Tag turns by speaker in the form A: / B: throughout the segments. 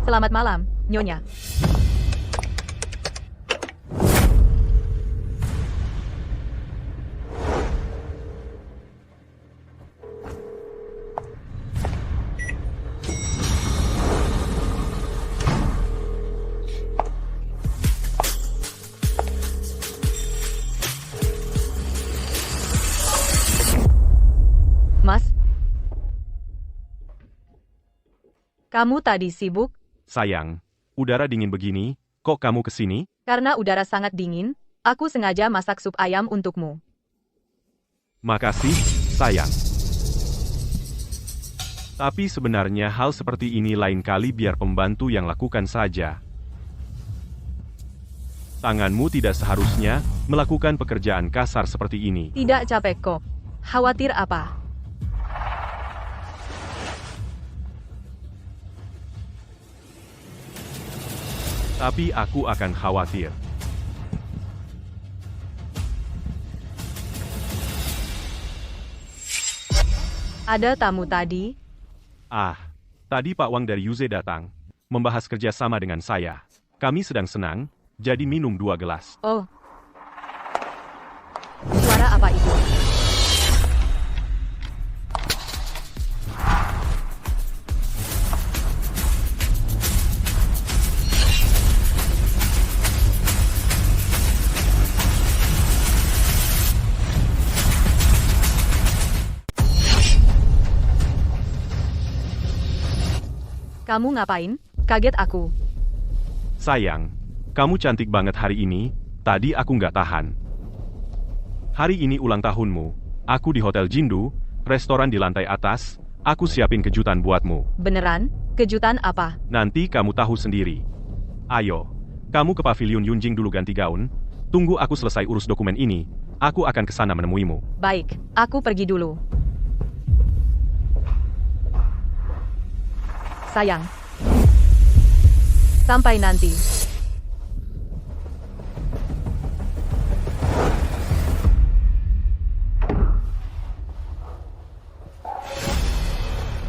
A: Selamat malam, Nyonya. Mas, kamu tadi sibuk?
B: Sayang, udara dingin begini, kok kamu kesini?
A: Karena udara sangat dingin, aku sengaja masak sup ayam untukmu.
B: Makasih, sayang. Tapi sebenarnya hal seperti ini lain kali biar pembantu yang lakukan saja. Tanganmu tidak seharusnya melakukan pekerjaan kasar seperti ini.
A: Tidak capek kok. Khawatir apa?
B: Tapi aku akan khawatir.
A: Ada tamu tadi?
B: Tadi Pak Wang dari Yuze datang, membahas kerjasama dengan saya. Kami sedang senang, jadi minum 2 gelas.
A: Oh. Suara apa itu? Kamu ngapain? Kaget aku.
B: Sayang, kamu cantik banget hari ini, tadi aku nggak tahan. Hari ini ulang tahunmu, aku di Hotel Jindu, restoran di lantai atas, aku siapin kejutan buatmu.
A: Beneran? Kejutan apa?
B: Nanti kamu tahu sendiri. Ayo, kamu ke pavilion Yunjing dulu ganti gaun, tunggu aku selesai urus dokumen ini, aku akan kesana menemuimu.
A: Baik, aku pergi dulu. Sayang. Sampai nanti.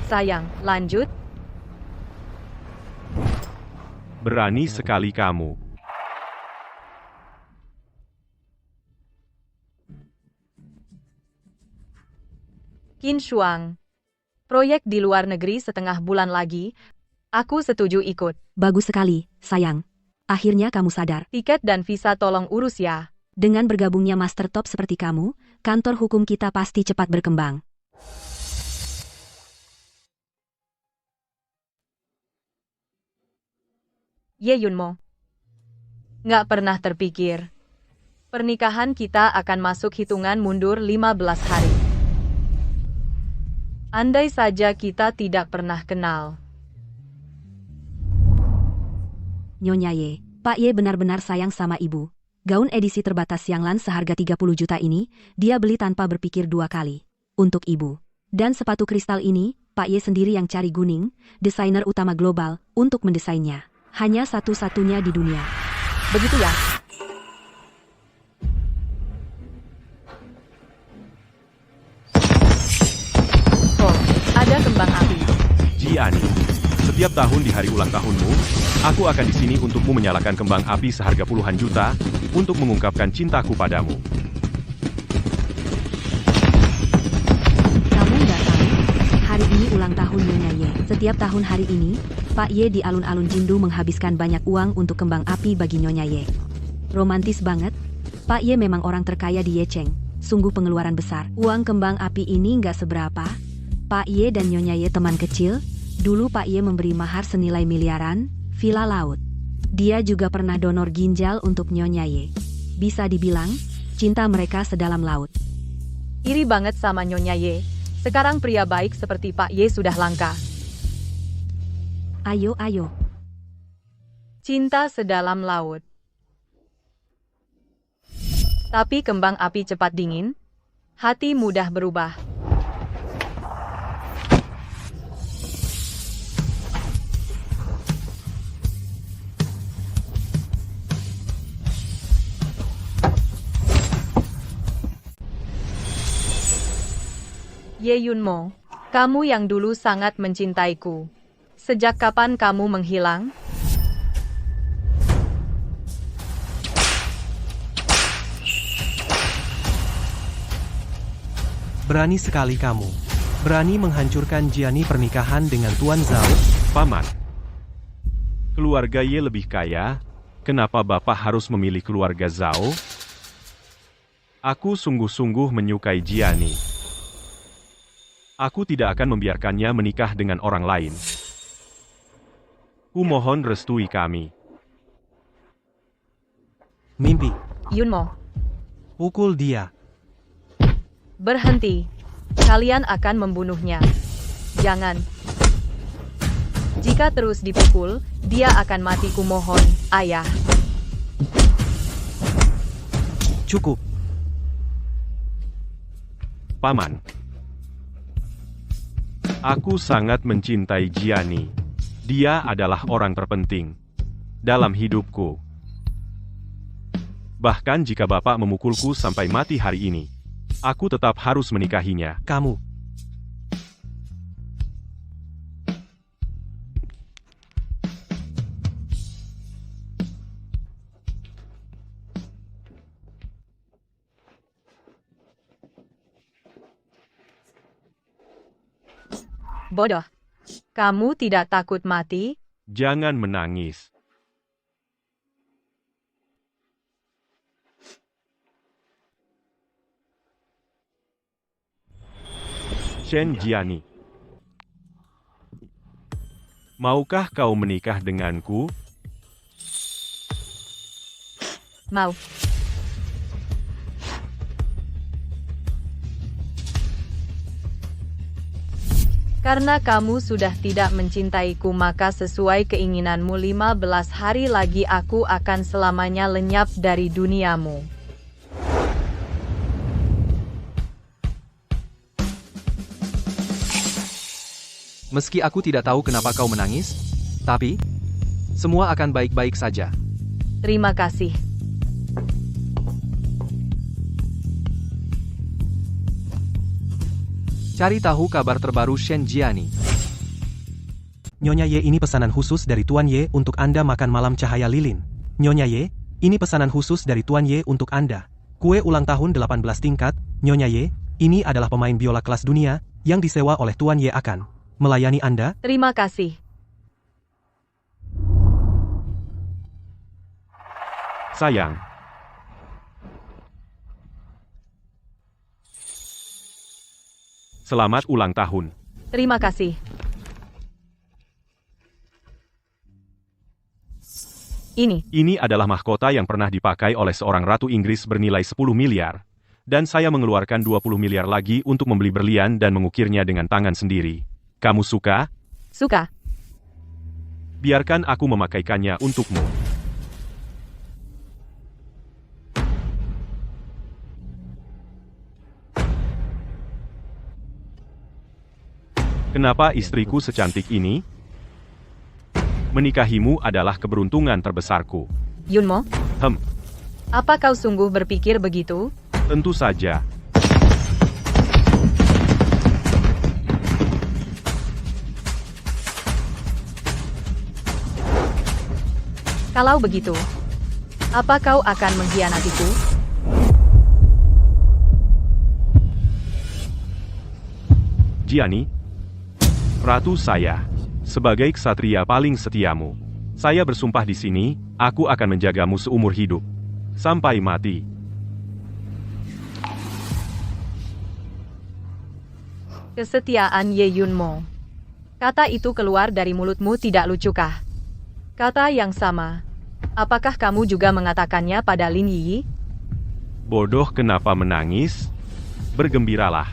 A: Sayang, lanjut.
B: Berani sekali kamu.
A: Qin Shuang. Proyek di luar negeri setengah bulan lagi. Aku setuju ikut.
C: Bagus sekali, sayang. Akhirnya kamu sadar.
A: Tiket dan visa tolong urus ya.
C: Dengan bergabungnya master top seperti kamu, kantor hukum kita pasti cepat berkembang.
A: Ye Yunmo. Nggak pernah terpikir. Pernikahan kita akan masuk hitungan mundur 15 hari. Andai saja kita tidak pernah kenal.
C: Nyonya Ye, Pak Ye benar-benar sayang sama ibu. Gaun edisi terbatas Yanglan seharga 30 juta ini, dia beli tanpa berpikir 2 kali. Untuk ibu. Dan sepatu kristal ini, Pak Ye sendiri yang cari Guning, desainer utama global, untuk mendesainnya. Hanya satu-satunya di dunia.
A: Begitu ya? Oh, ada kembang api.
B: Jiani, setiap tahun di hari ulang tahunmu, aku akan di sini untukmu menyalakan kembang api seharga puluhan juta, untuk mengungkapkan cintaku padamu.
C: Kamu nggak tahu? Hari ini ulang tahun Nyonya Ye. Setiap tahun hari ini, Pak Ye di alun-alun Jindu menghabiskan banyak uang untuk kembang api bagi Nyonya Ye. Romantis banget. Pak Ye memang orang terkaya di Yecheng. Sungguh pengeluaran besar. Uang kembang api ini nggak seberapa. Pak Ye dan Nyonya Ye teman kecil. Dulu Pak Ye memberi mahar senilai miliaran, villa laut. Dia juga pernah donor ginjal untuk Nyonya Ye. Bisa dibilang, cinta mereka sedalam laut.
A: Iri banget sama Nyonya Ye. Sekarang pria baik seperti Pak Ye sudah langka.
C: Ayo, ayo.
A: Cinta sedalam laut. Tapi kembang api cepat dingin, hati mudah berubah. Ye Yunmo, kamu yang dulu sangat mencintaiku. Sejak kapan kamu menghilang?
D: Berani sekali kamu. Berani menghancurkan Jiani pernikahan dengan Tuan Zhao?
B: Paman. Keluarga Ye lebih kaya, kenapa Bapak harus memilih keluarga Zhao? Aku sungguh-sungguh menyukai Jiani. Aku tidak akan membiarkannya menikah dengan orang lain. Kumohon restui kami.
D: Mimpi.
A: Yunmo,
D: Pukul dia.
A: berhenti. Kalian akan membunuhnya. Jangan. Jika terus dipukul, dia akan mati, kumohon, ayah.
D: Cukup.
B: Paman. Aku sangat mencintai Jiani. Dia adalah orang terpenting dalam hidupku. Bahkan jika Bapak memukulku sampai mati hari ini, aku tetap harus menikahinya.
D: Kamu.
A: Bodoh. Kamu tidak takut mati?
B: Jangan menangis. Shen Jiani. Maukah kau menikah denganku?
A: Mau. Karena kamu sudah tidak mencintaiku, maka sesuai keinginanmu 15 hari lagi aku akan selamanya lenyap dari duniamu.
E: Meski aku tidak tahu kenapa kau menangis, tapi semua akan baik-baik saja.
A: Terima kasih.
E: Cari tahu kabar terbaru Shen Jiani.
D: Nyonya Ye, ini pesanan khusus dari Tuan Ye untuk Anda makan malam cahaya lilin. Nyonya Ye, ini pesanan khusus dari Tuan Ye untuk Anda. Kue ulang tahun 18 tingkat. Nyonya Ye, ini adalah pemain biola kelas dunia yang disewa oleh Tuan Ye akan melayani Anda.
A: Terima kasih.
B: Sayang. Selamat ulang tahun.
A: Terima kasih. Ini
B: adalah mahkota yang pernah dipakai oleh seorang ratu Inggris bernilai 10 miliar. Dan saya mengeluarkan 20 miliar lagi untuk membeli berlian dan mengukirnya dengan tangan sendiri. Kamu suka?
A: suka.
B: Biarkan aku memakaikannya untukmu. Kenapa istriku secantik ini? Menikahimu adalah keberuntungan terbesarku.
A: Yunmo,
B: Hem,
A: apa kau sungguh berpikir begitu?
B: tentu saja.
A: Kalau begitu, apa kau akan mengkhianatiku?
B: Jiani, ratu saya, sebagai ksatria paling setiamu, saya bersumpah di sini, aku akan menjagamu seumur hidup. Sampai mati.
A: Kesetiaan Ye Yunmo. Kata itu keluar dari mulutmu tidak lucukah? Kata yang sama. Apakah kamu juga mengatakannya pada Lin Yi?
B: Bodoh, kenapa menangis? Bergembiralah.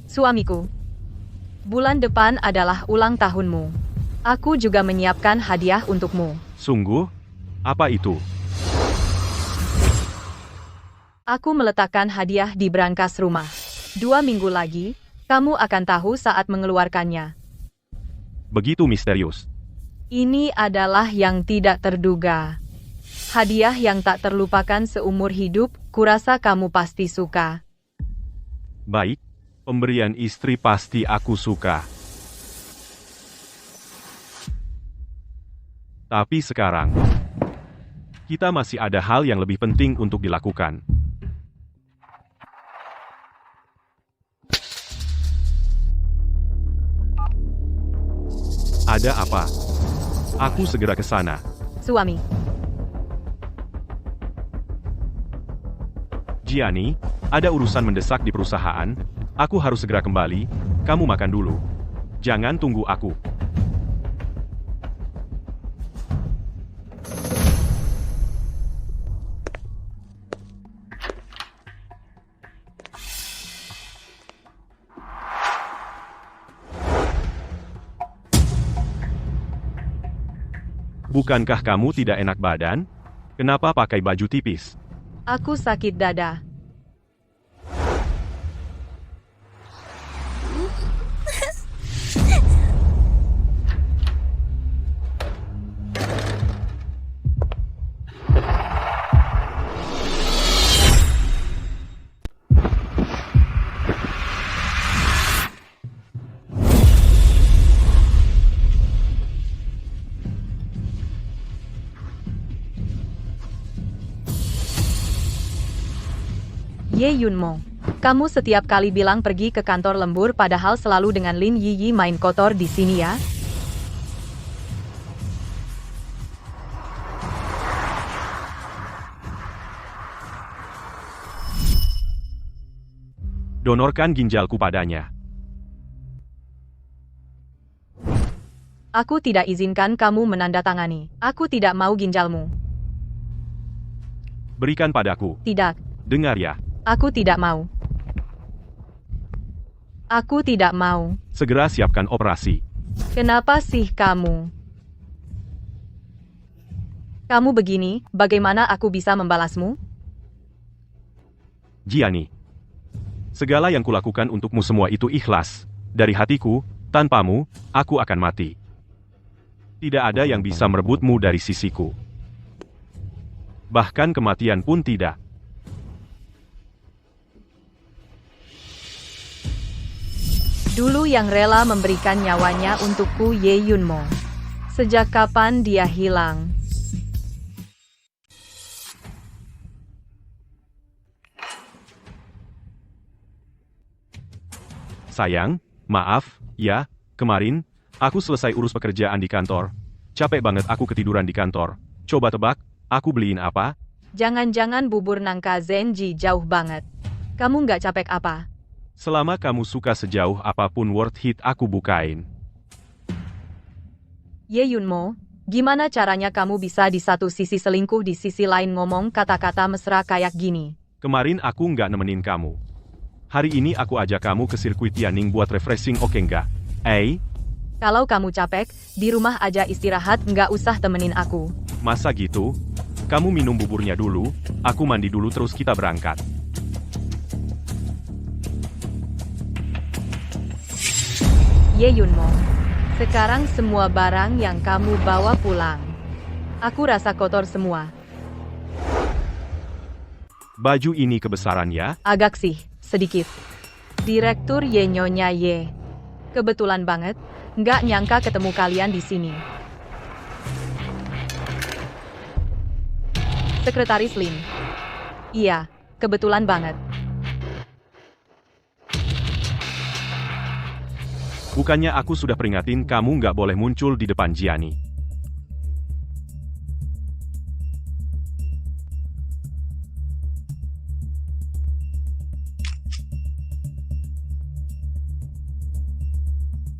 A: Suamiku. Bulan depan adalah ulang tahunmu. Aku juga menyiapkan hadiah untukmu.
B: Sungguh? Apa itu?
A: Aku meletakkan hadiah di brankas rumah. 2 minggu lagi, kamu akan tahu saat mengeluarkannya.
B: Begitu misterius.
A: Ini adalah yang tidak terduga. Hadiah yang tak terlupakan seumur hidup, kurasa kamu pasti suka.
B: Baik, pemberian istri pasti aku suka. Tapi sekarang, kita masih ada hal yang lebih penting untuk dilakukan. Ada apa? Aku segera ke sana.
A: Suami,
B: Gianni, ada urusan mendesak di perusahaan. Aku harus segera kembali. Kamu makan dulu. Jangan tunggu aku. Bukankah kamu tidak enak badan? Kenapa pakai baju tipis?
A: aku sakit dada. Ye Yunmo, kamu setiap kali bilang pergi ke kantor lembur padahal selalu dengan Lin Yiyi main kotor di sini ya?
B: Donorkan ginjalku padanya.
A: Aku tidak izinkan kamu menandatangani. Aku tidak mau ginjalmu.
B: Berikan padaku.
A: Tidak,
B: Dengar ya.
A: aku tidak mau. Aku tidak mau.
B: Segera siapkan operasi.
A: Kenapa sih kamu? Kamu begini, bagaimana aku bisa membalasmu?
B: Gianni. Segala yang kulakukan untukmu semua itu ikhlas. Dari hatiku, tanpamu, aku akan mati. Tidak ada yang bisa merebutmu dari sisiku. Bahkan kematian pun tidak.
A: Dulu yang rela memberikan nyawanya untukku Ye Yunmo. Sejak kapan dia hilang?
B: Sayang, maaf, ya, kemarin, aku selesai urus pekerjaan di kantor. Capek banget aku ketiduran di kantor. Coba tebak, aku beliin apa?
A: Jangan-jangan bubur nangka Zenji jauh banget. Kamu nggak capek apa?
B: Selama kamu suka sejauh apapun worth it aku bukain.
A: Ye Yunmo, gimana caranya kamu bisa di satu sisi selingkuh di sisi lain ngomong kata-kata mesra kayak gini?
B: Kemarin aku nggak nemenin kamu. Hari ini aku ajak kamu ke sirkuit Tianning buat refreshing, oke nggak?
A: Kalau kamu capek, di rumah aja istirahat, nggak usah temenin aku.
B: Masa gitu? Kamu minum buburnya dulu, aku mandi dulu terus kita berangkat.
A: Ye Yunmo, sekarang semua barang yang kamu bawa pulang. Aku rasa kotor semua.
B: Baju ini kebesaran ya?
A: Agak sih, sedikit. Direktur Ye Nyonya Ye. Kebetulan banget, nggak nyangka ketemu kalian di sini. Sekretaris Lin. Iya, kebetulan banget.
B: Bukannya aku sudah peringatin kamu nggak boleh muncul di depan Gianni.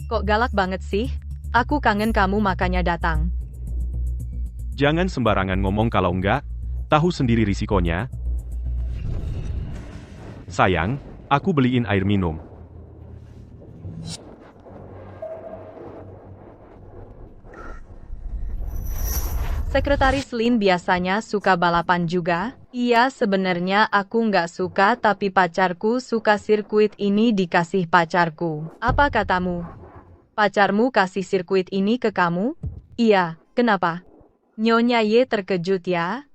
A: Kok galak banget sih? Aku kangen kamu makanya datang.
B: Jangan sembarangan ngomong kalau nggak, tahu sendiri risikonya. Sayang, aku beliin air minum.
A: Sekretaris Lin biasanya suka balapan juga? Iya, sebenarnya aku nggak suka tapi pacarku suka sirkuit ini dikasih pacarku. Apa katamu? Pacarmu kasih sirkuit ini ke kamu? Iya, kenapa? Nyonya Ye terkejut ya?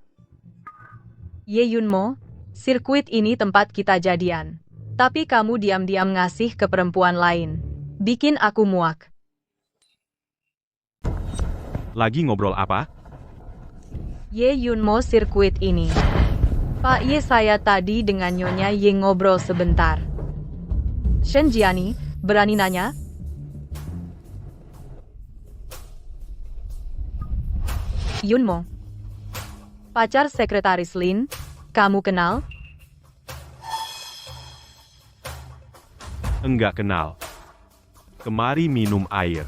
A: Ye Yunmo, sirkuit ini tempat kita jadian. Tapi kamu diam-diam ngasih ke perempuan lain. Bikin aku muak.
B: Lagi ngobrol apa?
A: Ye Yunmo sirkuit ini. Pak Ye, saya tadi dengan Nyonya Ye ngobrol sebentar. Shen Jiani, berani nanya? Yunmo. Pacar Sekretaris Lin, kamu kenal?
B: Enggak kenal. Kemari minum air.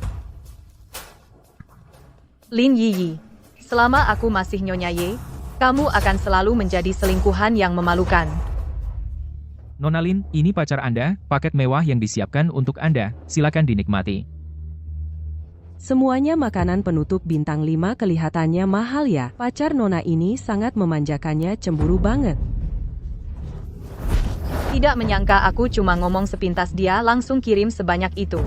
A: Lin Yiyi. Selama aku masih Nyonya Ye, kamu akan selalu menjadi selingkuhan yang memalukan.
F: Nona Lin, ini pacar Anda, paket mewah yang disiapkan untuk Anda, silakan dinikmati.
G: Semuanya makanan penutup bintang 5 kelihatannya mahal ya. Pacar Nona ini sangat memanjakannya, cemburu banget.
A: Tidak menyangka aku cuma ngomong sepintas dia langsung kirim sebanyak itu.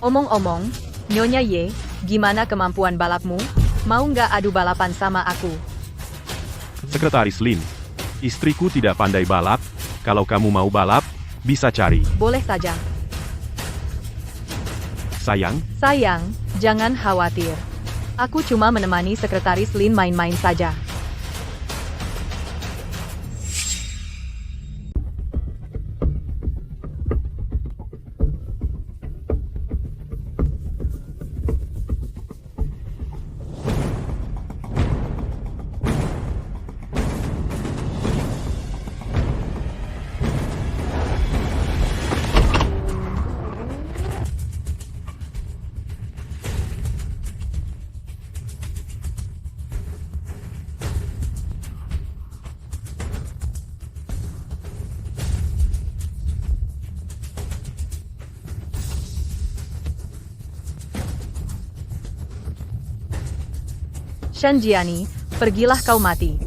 A: Omong-omong, Nyonya Ye, gimana kemampuan balapmu? Mau nggak adu balapan sama aku?
B: Sekretaris Lin, istriku tidak pandai balap. Kalau kamu mau balap, bisa cari.
A: Boleh saja.
B: Sayang,
A: Jangan khawatir. Aku cuma menemani Sekretaris Lin main-main saja. Shen Jiani, pergilah kau mati.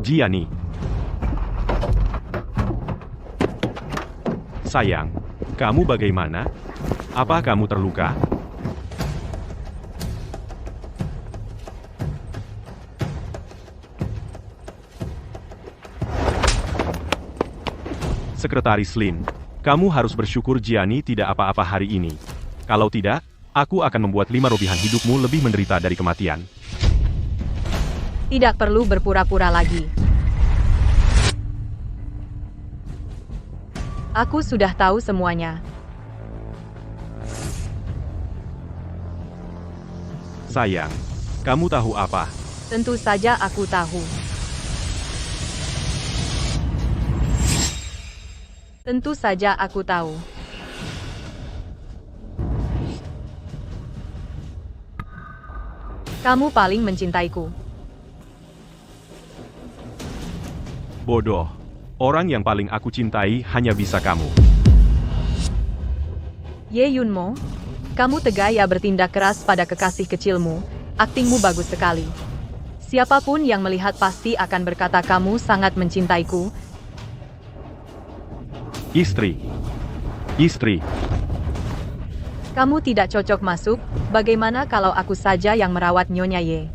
B: Jiani. Sayang, kamu bagaimana? Apa kamu terluka? Sekretaris Lin, kamu harus bersyukur Jiani tidak apa-apa hari ini. Kalau tidak, aku akan membuat 5 robihan hidupmu lebih menderita dari kematian.
A: Tidak perlu berpura-pura lagi. Aku sudah tahu semuanya.
B: Sayang, kamu tahu apa?
A: Tentu saja aku tahu. Tentu saja aku tahu. Kamu paling mencintaiku.
B: Bodoh. Orang yang paling aku cintai hanya bisa kamu.
A: Ye Yunmo, kamu tega ya bertindak keras pada kekasih kecilmu. Aktingmu bagus sekali. Siapapun yang melihat pasti akan berkata kamu sangat mencintaiku.
B: Istri.
A: Kamu tidak cocok masuk, bagaimana kalau aku saja yang merawat Nyonya Ye?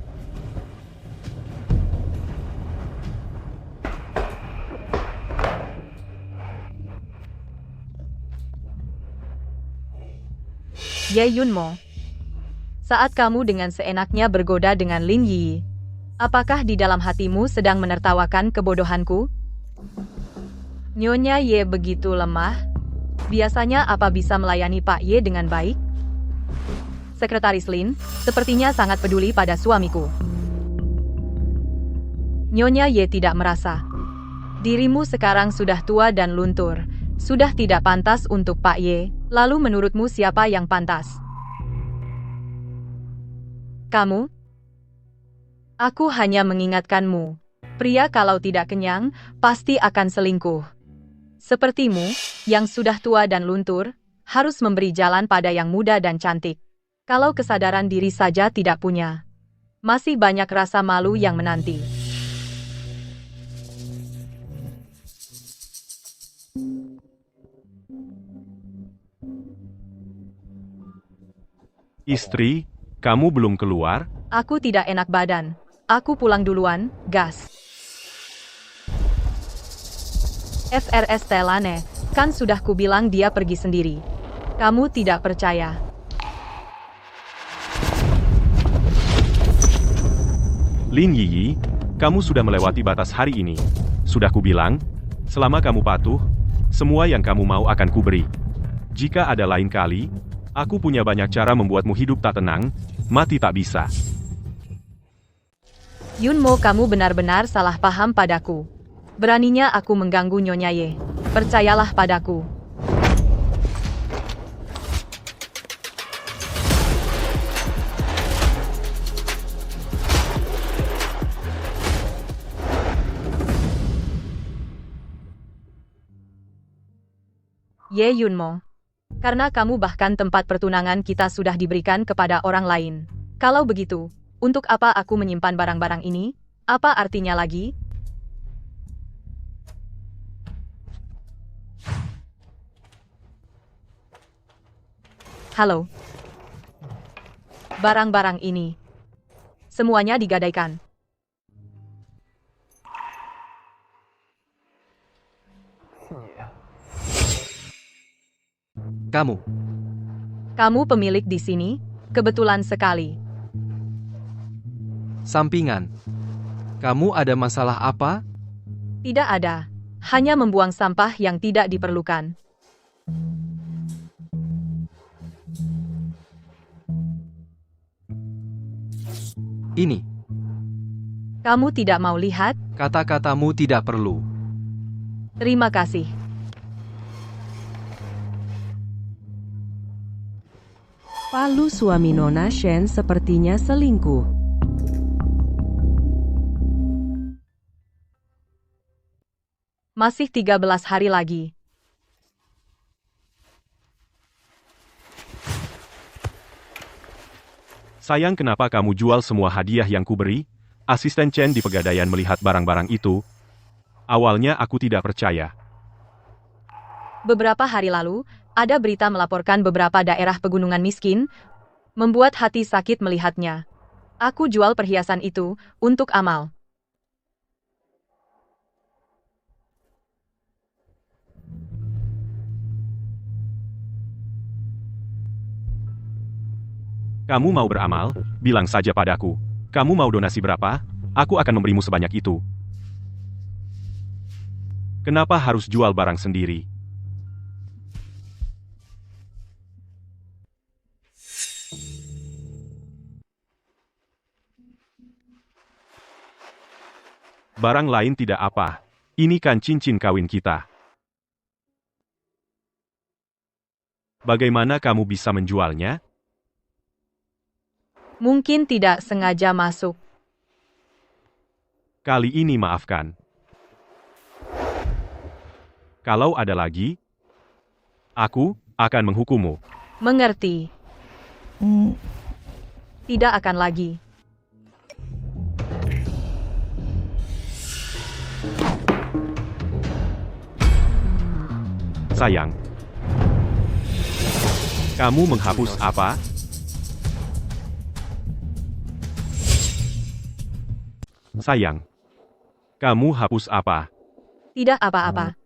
A: Ye Yunmo, saat kamu dengan seenaknya bergoda dengan Lin Yi, apakah di dalam hatimu sedang menertawakan kebodohanku? Nyonya Ye begitu lemah. Biasanya apa bisa melayani Pak Ye dengan baik? Sekretaris Lin, sepertinya sangat peduli pada suamiku. Nyonya Ye tidak merasa. Dirimu sekarang sudah tua dan luntur. Sudah tidak pantas untuk Pak Ye. Lalu menurutmu siapa yang pantas? Kamu? Aku hanya mengingatkanmu. Pria kalau tidak kenyang, pasti akan selingkuh. Sepertimu, yang sudah tua dan luntur, harus memberi jalan pada yang muda dan cantik. Kalau kesadaran diri saja tidak punya, masih banyak rasa malu yang menanti.
B: Istri, kamu belum keluar?
A: Aku tidak enak badan. Aku pulang duluan, gas. FRS Telane, kan sudah kubilang dia pergi sendiri. Kamu tidak percaya.
B: Lin Yiyi, kamu sudah melewati batas hari ini. Sudah kubilang, selama kamu patuh, semua yang kamu mau akan kuberi. Jika ada lain kali, aku punya banyak cara membuatmu hidup tak tenang, mati tak bisa.
A: Yunmo, kamu benar-benar salah paham padaku. Beraninya aku mengganggu Nyonya Ye. Percayalah padaku. Ye Yunmo. Karena kamu bahkan tempat pertunangan kita sudah diberikan kepada orang lain. Kalau begitu, untuk apa aku menyimpan barang-barang ini? Apa artinya lagi? Halo. Barang-barang ini. Semuanya digadaikan.
E: Kamu,
A: pemilik di sini? Kebetulan sekali.
E: sampingan. Kamu ada masalah apa?
A: Tidak ada. Hanya membuang sampah yang tidak diperlukan.
E: Ini,
A: Kamu tidak mau lihat?
E: kata-katamu tidak perlu.
A: Terima kasih.
G: Palu suami Nona Shen sepertinya selingkuh.
A: Masih 13 hari lagi.
B: Sayang, kenapa kamu jual semua hadiah yang kuberi? Asisten Chen di Pegadaian melihat barang-barang itu. Awalnya aku tidak percaya.
A: Beberapa hari lalu, ada berita melaporkan beberapa daerah pegunungan miskin, membuat hati sakit melihatnya. Aku jual perhiasan itu, untuk amal.
B: Kamu mau beramal? Bilang saja padaku. Kamu mau donasi berapa? Aku akan memberimu sebanyak itu. Kenapa harus jual barang sendiri? Barang lain tidak apa. Ini kan cincin kawin kita. Bagaimana kamu bisa menjualnya?
A: Mungkin tidak sengaja masuk.
B: Kali ini maafkan. Kalau ada lagi, aku akan menghukummu.
A: Mengerti. Tidak akan lagi.
B: Sayang. Kamu menghapus apa? Sayang. Kamu hapus apa?
A: Tidak apa-apa.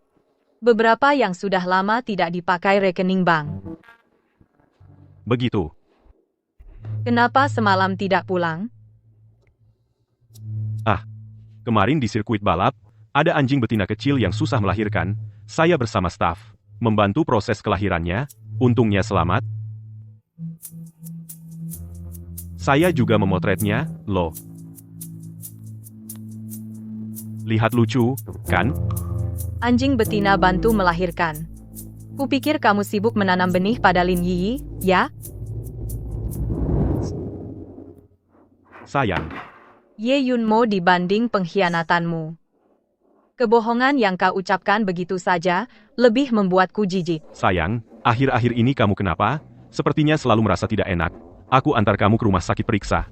A: Beberapa yang sudah lama tidak dipakai rekening bank.
B: Begitu.
A: Kenapa semalam tidak pulang?
B: Kemarin di sirkuit balap, ada anjing betina kecil yang susah melahirkan. Saya bersama staf membantu proses kelahirannya. Untungnya selamat. Saya juga memotretnya, loh. Lihat lucu, kan?
A: Anjing betina bantu melahirkan. Kupikir kamu sibuk menanam benih pada Lin Yiyi, ya?
B: Sayang.
A: Ye Yunmo dibanding pengkhianatanmu. Kebohongan yang kau ucapkan begitu saja, lebih membuatku jijik.
B: Sayang, akhir-akhir ini kamu kenapa? Sepertinya selalu merasa tidak enak. Aku antar kamu ke rumah sakit periksa.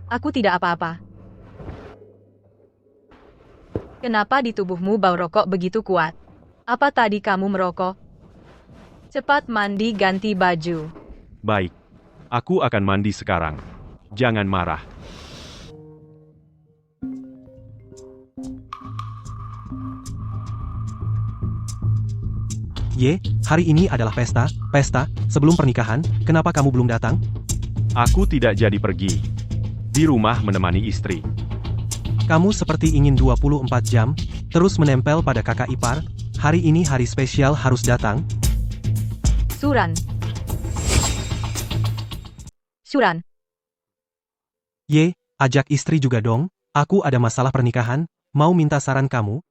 A: Aku tidak apa-apa. Kenapa di tubuhmu bau rokok begitu kuat? Apa tadi kamu merokok? Cepat mandi ganti baju.
B: Baik. Aku akan mandi sekarang. Jangan marah.
D: Ye, hari ini adalah pesta, sebelum pernikahan, kenapa kamu belum datang?
B: Aku tidak jadi pergi. Di rumah menemani istri.
D: Kamu seperti ingin 24 jam, terus menempel pada kakak ipar, hari ini hari spesial harus datang.
A: Suran. Suran.
D: Ye, ajak istri juga dong, aku ada masalah pernikahan, mau minta saran kamu?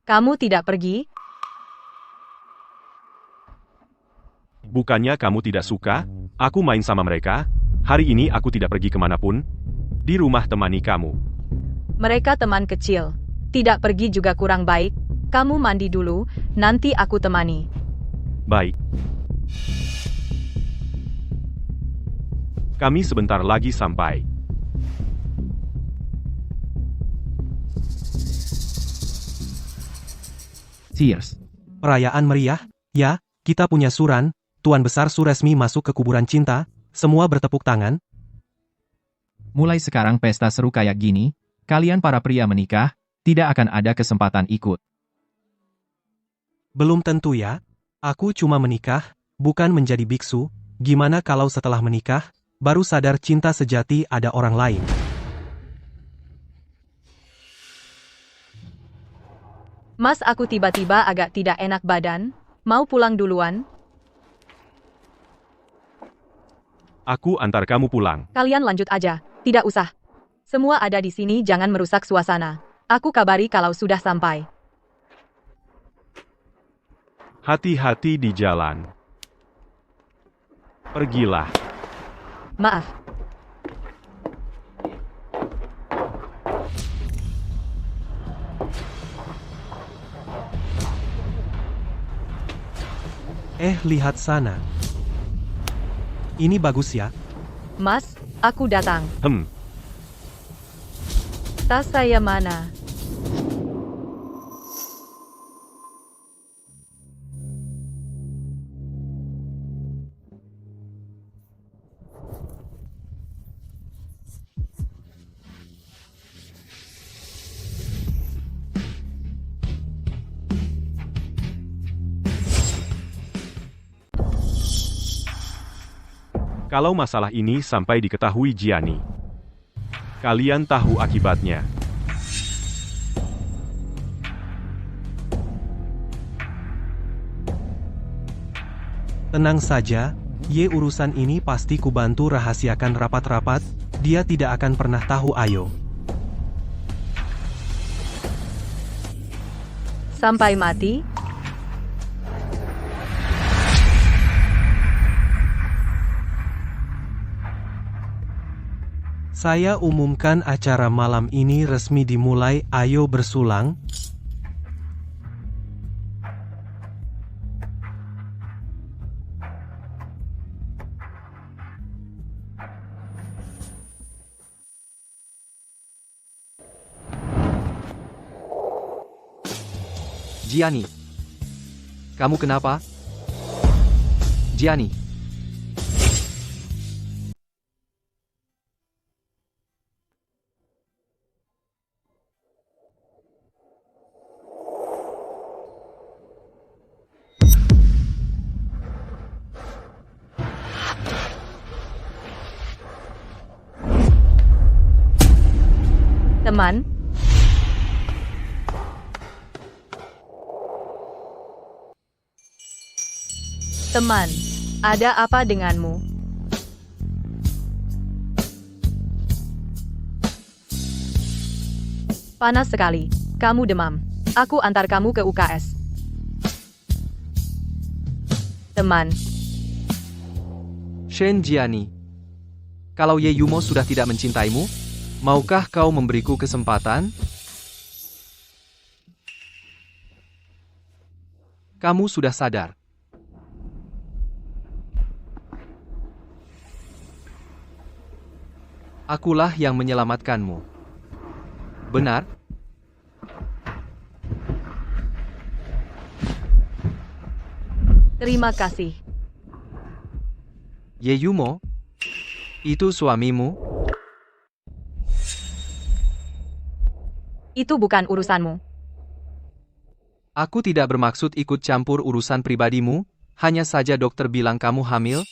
A: Kamu tidak pergi?
B: Bukannya kamu tidak suka? Aku main sama mereka. Hari ini aku tidak pergi kemanapun. Di rumah temani kamu.
A: Mereka teman kecil. Tidak pergi juga kurang baik. Kamu mandi dulu, nanti aku temani.
B: Baik. Kami sebentar lagi sampai.
F: Cheers.
D: Perayaan meriah? Ya, kita punya Suran, Tuan Besar Su resmi masuk ke kuburan cinta, semua bertepuk tangan.
F: Mulai sekarang pesta seru kayak gini, kalian para pria menikah, tidak akan ada kesempatan ikut.
D: Belum tentu ya, aku cuma menikah, bukan menjadi biksu, gimana kalau setelah menikah, baru sadar cinta sejati ada orang lain.
A: Mas, aku tiba-tiba agak tidak enak badan. Mau pulang duluan?
B: Aku antar kamu pulang.
A: Kalian lanjut aja. Tidak usah. Semua ada di sini, jangan merusak suasana. Aku kabari kalau sudah sampai.
B: Hati-hati di jalan. Pergilah.
A: Maaf.
D: Lihat sana. Ini bagus ya.
A: Mas, aku datang. Tas saya mana?
B: Kalau masalah ini sampai diketahui Gianni, kalian tahu akibatnya.
D: Tenang saja, Ye, urusan ini pasti kubantu rahasiakan rapat-rapat, dia tidak akan pernah tahu. Ayo.
A: Sampai mati?
D: Saya umumkan acara malam ini resmi dimulai, ayo bersulang.
E: Gianni. Kamu kenapa? Gianni.
A: Teman? Teman, ada apa denganmu? Panas sekali. Kamu demam. Aku antar kamu ke UKS. Teman.
E: Shen Gianni. Kalau Ye Yumo sudah tidak mencintaimu, maukah kau memberiku kesempatan? Kamu sudah sadar. Akulah yang menyelamatkanmu. Benar?
A: Terima kasih.
E: Ye Yumo? Itu suamimu?
A: Itu bukan urusanmu.
E: Aku tidak bermaksud ikut campur urusan pribadimu, hanya saja dokter bilang kamu hamil.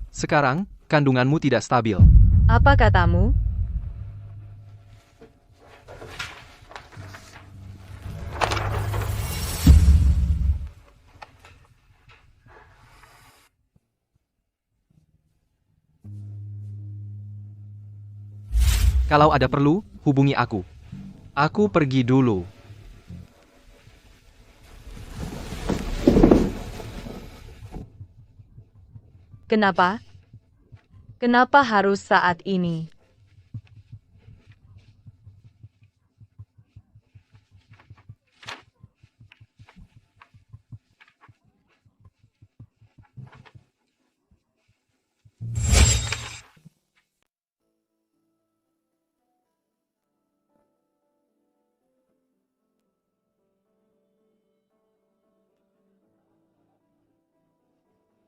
E: Sekarang, kandunganmu tidak stabil.
A: Apa katamu?
E: Kalau ada perlu, hubungi aku. Aku pergi dulu.
A: Kenapa? Kenapa harus saat ini?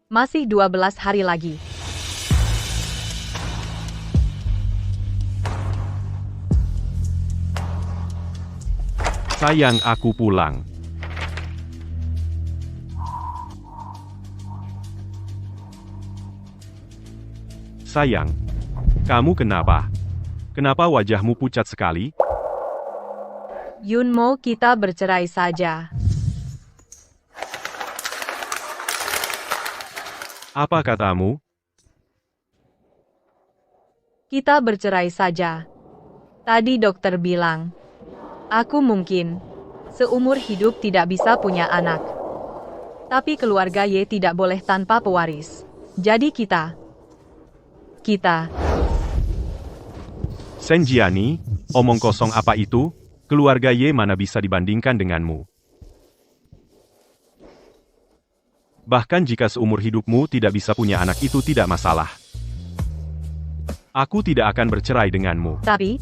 A: Masih 12 hari lagi.
B: Sayang, aku pulang. Sayang, kamu kenapa? Kenapa wajahmu pucat sekali?
A: Yunmo, kita bercerai saja.
B: Apa katamu?
A: Kita bercerai saja. Tadi dokter bilang, aku mungkin seumur hidup tidak bisa punya anak. Tapi keluarga Y tidak boleh tanpa pewaris. Jadi kita.
B: Senjiani, omong kosong apa itu? Keluarga Y mana bisa dibandingkan denganmu? Bahkan jika seumur hidupmu tidak bisa punya anak itu tidak masalah. Aku tidak akan bercerai denganmu.
A: Tapi,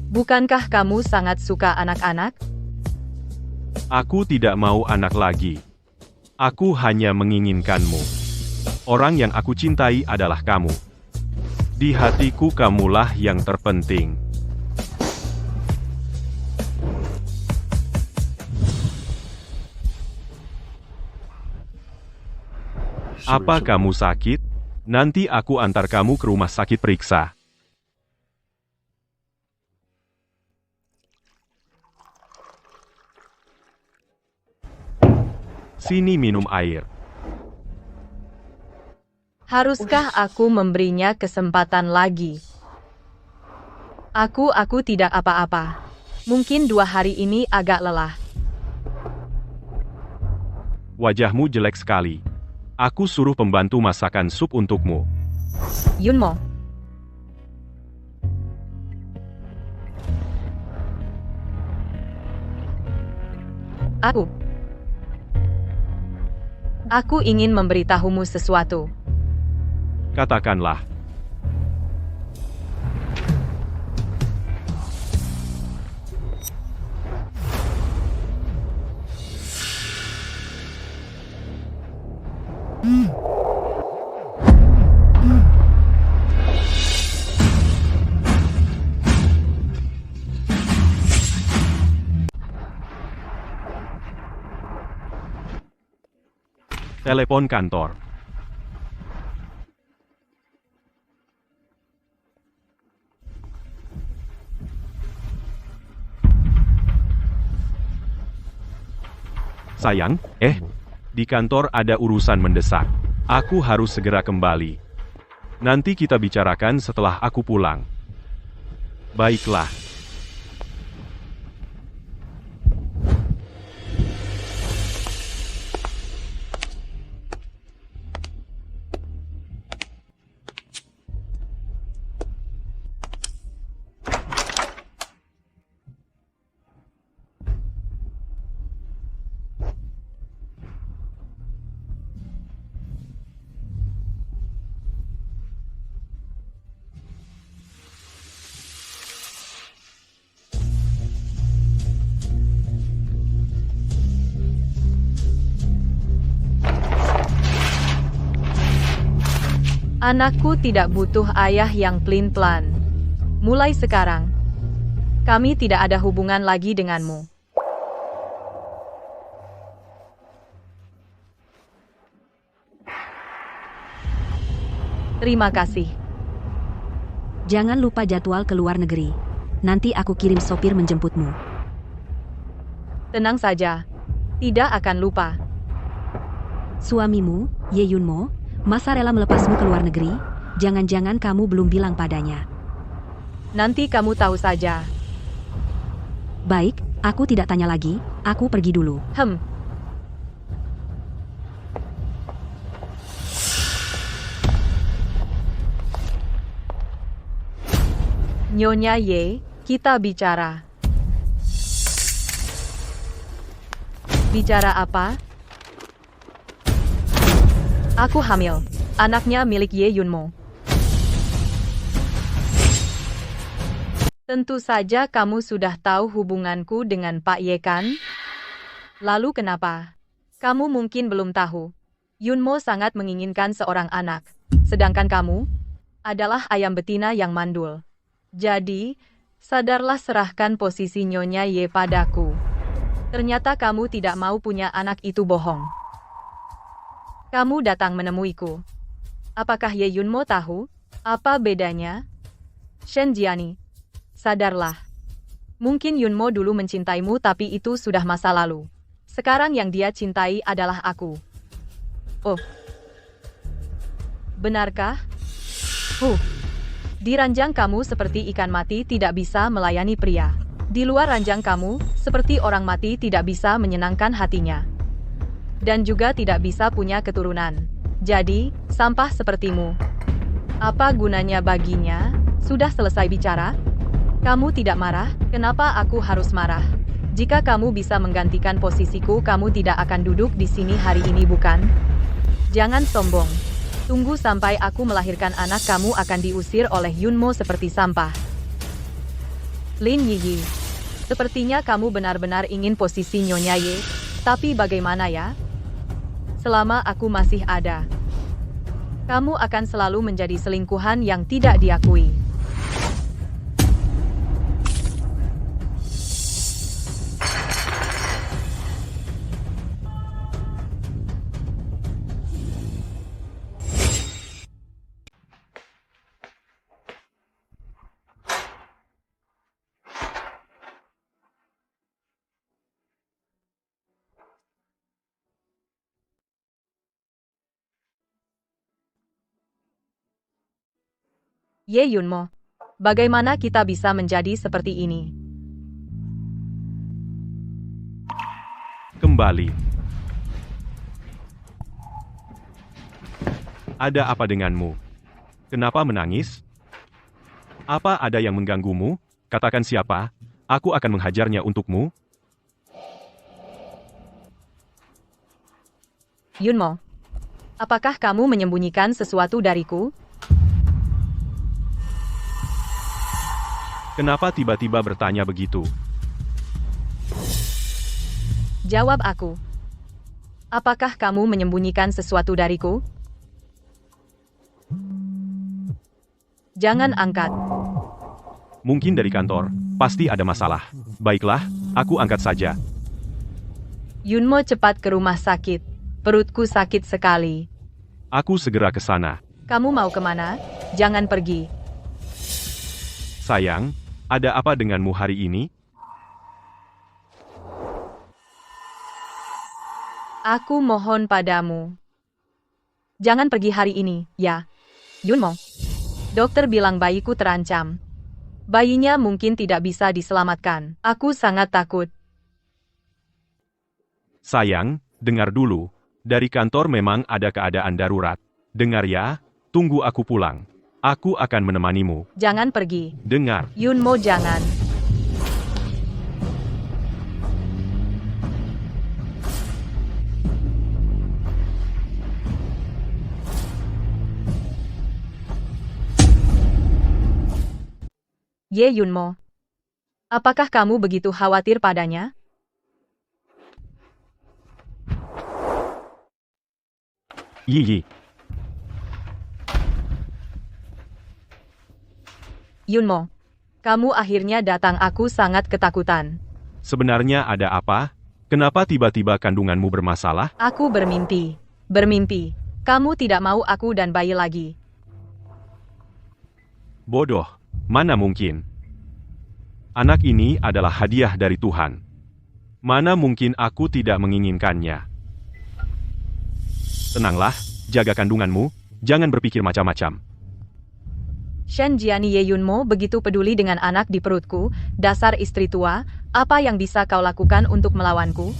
A: bukankah kamu sangat suka anak-anak?
B: Aku tidak mau anak lagi. Aku hanya menginginkanmu. Orang yang aku cintai adalah kamu. Di hatiku kamulah yang terpenting. Apa kamu sakit? Nanti aku antar kamu ke rumah sakit periksa. Sini minum air.
A: Haruskah aku memberinya kesempatan lagi? Aku tidak apa-apa. Mungkin 2 hari ini agak lelah.
B: Wajahmu jelek sekali. Aku suruh pembantu masakan sup untukmu.
A: Yunmo. Aku ingin memberitahumu sesuatu.
B: Katakanlah. Telepon kantor. Sayang, di kantor ada urusan mendesak. Aku harus segera kembali. Nanti kita bicarakan setelah aku pulang. Baiklah.
A: Anakku tidak butuh ayah yang pelin-pelan. Mulai sekarang, kami tidak ada hubungan lagi denganmu. Terima kasih.
C: Jangan lupa jadwal ke luar negeri. Nanti aku kirim sopir menjemputmu.
A: Tenang saja. Tidak akan lupa.
C: Suamimu, Ye Yunmo, masa rela melepasmu ke luar negeri? Jangan-jangan kamu belum bilang padanya.
A: Nanti kamu tahu saja.
C: Baik, aku tidak tanya lagi, aku pergi dulu.
A: Nyonya Ye, kita bicara. Bicara apa? Aku hamil. Anaknya milik Ye Yunmo. Tentu saja kamu sudah tahu hubunganku dengan Pak Ye kan? Lalu kenapa? Kamu mungkin belum tahu. Yunmo sangat menginginkan seorang anak. Sedangkan kamu adalah ayam betina yang mandul. Jadi, sadarlah, serahkan posisi Nyonya Ye padaku. Ternyata kamu tidak mau punya anak, itu bohong. Kamu datang menemuiku. Apakah Ye Yunmo tahu apa bedanya? Shen Jiani, sadarlah. Mungkin Yunmo dulu mencintaimu, tapi itu sudah masa lalu. Sekarang yang dia cintai adalah aku. Oh, benarkah? Di ranjang kamu seperti ikan mati, tidak bisa melayani pria. Di luar ranjang kamu, seperti orang mati, tidak bisa menyenangkan hatinya. Dan juga tidak bisa punya keturunan. Jadi, sampah sepertimu. Apa gunanya baginya? Sudah selesai bicara? Kamu tidak marah? Kenapa aku harus marah? Jika kamu bisa menggantikan posisiku, kamu tidak akan duduk di sini hari ini, bukan? Jangan sombong. Tunggu sampai aku melahirkan anak, kamu akan diusir oleh Yunmo seperti sampah. Lin Yiyi, sepertinya kamu benar-benar ingin posisi Nyonya Ye, tapi bagaimana ya? Selama aku masih ada, kamu akan selalu menjadi selingkuhan yang tidak diakui. Ye Yunmo, bagaimana kita bisa menjadi seperti ini?
B: Kembali. Ada apa denganmu? Kenapa menangis? Apa ada yang mengganggumu? Katakan siapa, aku akan menghajarnya untukmu.
A: Yunmo, apakah kamu menyembunyikan sesuatu dariku?
B: Kenapa tiba-tiba bertanya begitu?
A: Jawab aku. Apakah kamu menyembunyikan sesuatu dariku? Jangan angkat.
B: Mungkin dari kantor, pasti ada masalah. Baiklah, aku angkat saja.
A: Yunmo, cepat ke rumah sakit. Perutku sakit sekali.
B: Aku segera ke sana.
A: Kamu mau kemana? Jangan pergi.
B: Sayang, ada apa denganmu hari ini?
A: Aku mohon padamu. Jangan pergi hari ini, ya. Yunmo. Dokter bilang bayiku terancam. Bayinya mungkin tidak bisa diselamatkan. Aku sangat takut.
B: Sayang, dengar dulu. Dari kantor memang ada keadaan darurat. Dengar ya, tunggu aku pulang. Aku akan menemanimu.
A: Jangan pergi.
B: Dengar.
A: Yunmo, jangan. Ye Yunmo, apakah kamu begitu khawatir padanya?
B: Yiyi.
A: Yunmo, kamu akhirnya datang, aku sangat ketakutan.
B: Sebenarnya ada apa? Kenapa tiba-tiba kandunganmu bermasalah?
A: Aku bermimpi. Bermimpi. Kamu tidak mau aku dan bayi lagi.
B: Bodoh, mana mungkin. Anak ini adalah hadiah dari Tuhan. Mana mungkin aku tidak menginginkannya. Tenanglah, jaga kandunganmu, jangan berpikir macam-macam.
A: Shen Jiani Ye Yunmo begitu peduli dengan anak di perutku, dasar istri tua, apa yang bisa kau lakukan untuk melawanku?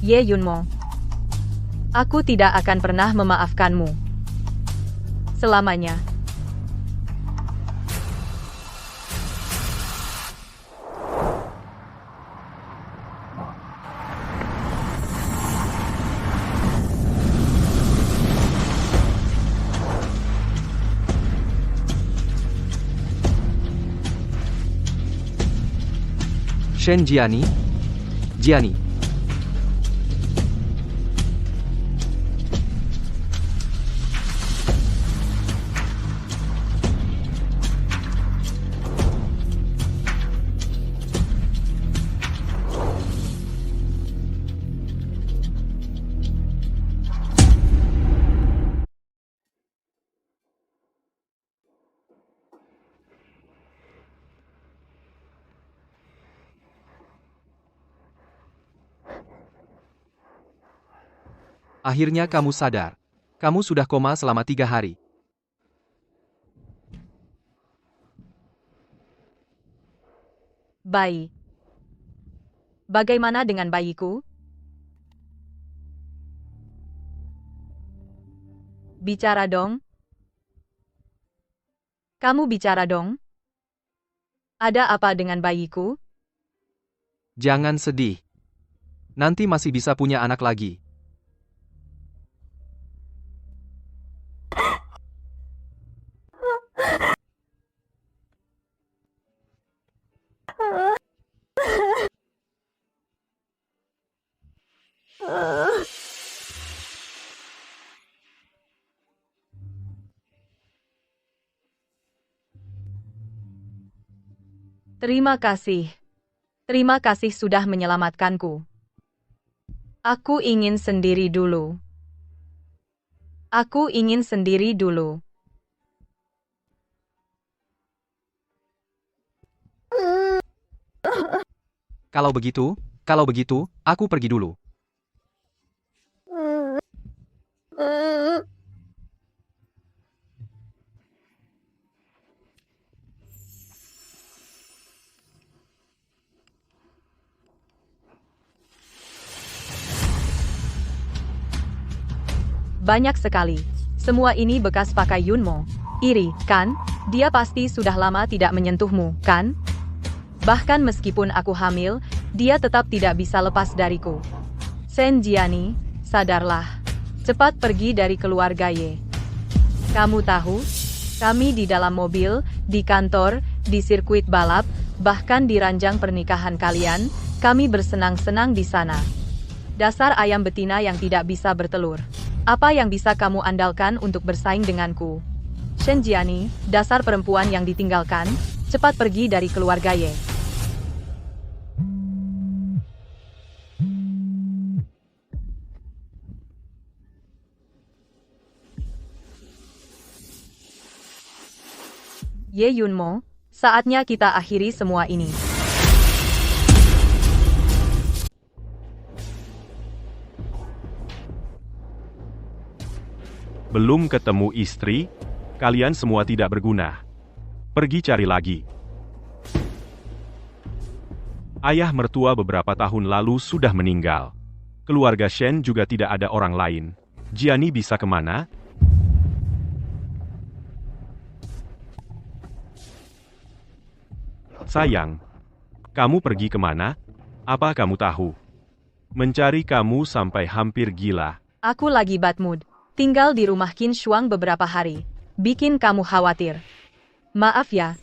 A: Ye Yunmo, aku tidak akan pernah memaafkanmu. Selamanya.
E: Shen Jiani. Jiani. Akhirnya kamu sadar. Kamu sudah koma selama 3 hari.
A: Bayi. Bagaimana dengan bayiku? Bicara dong. Kamu bicara dong. Ada apa dengan bayiku?
E: Jangan sedih. Nanti masih bisa punya anak lagi.
A: Terima kasih. Terima kasih sudah menyelamatkanku. Aku ingin sendiri dulu. Aku ingin sendiri dulu.
E: Kalau begitu, aku pergi dulu.
A: Banyak sekali. Semua ini bekas pakai Yunmo. Iri, kan? Dia pasti sudah lama tidak menyentuhmu, kan? Bahkan meskipun aku hamil, dia tetap tidak bisa lepas dariku. Shen Jiani, sadarlah. Cepat pergi dari keluarga Ye. Kamu tahu? Kami di dalam mobil, di kantor, di sirkuit balap, bahkan di ranjang pernikahan kalian, kami bersenang-senang di sana. Dasar ayam betina yang tidak bisa bertelur. Apa yang bisa kamu andalkan untuk bersaing denganku? Shen Jiani, dasar perempuan yang ditinggalkan, cepat pergi dari keluarga Ye. Ye Yunmo, saatnya kita akhiri semua ini.
B: Belum ketemu istri, kalian semua tidak berguna. Pergi cari lagi. Ayah mertua beberapa tahun lalu sudah meninggal. Keluarga Shen juga tidak ada orang lain. Jiani bisa kemana? Sayang, kamu pergi kemana? Apa kamu tahu? Mencari kamu sampai hampir gila.
A: Aku lagi bad mood. Tinggal di rumah Qin Shuang beberapa hari. Bikin kamu khawatir. Maaf ya.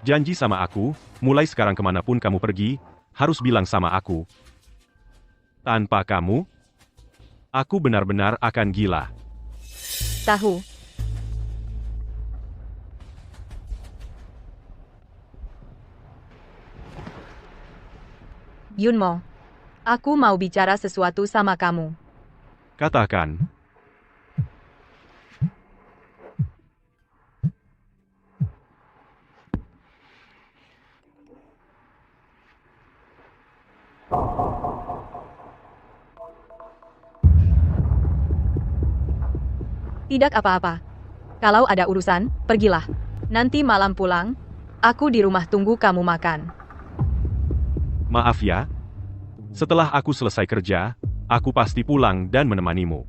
B: Janji sama aku, mulai sekarang kemanapun kamu pergi, harus bilang sama aku. Tanpa kamu, aku benar-benar akan gila.
A: Tahu. Yunmo, aku mau bicara sesuatu sama kamu.
B: Katakan.
A: Tidak apa-apa. Kalau ada urusan, pergilah. Nanti malam pulang, aku di rumah tunggu kamu makan.
B: Maaf ya. Setelah aku selesai kerja, aku pasti pulang dan menemanimu.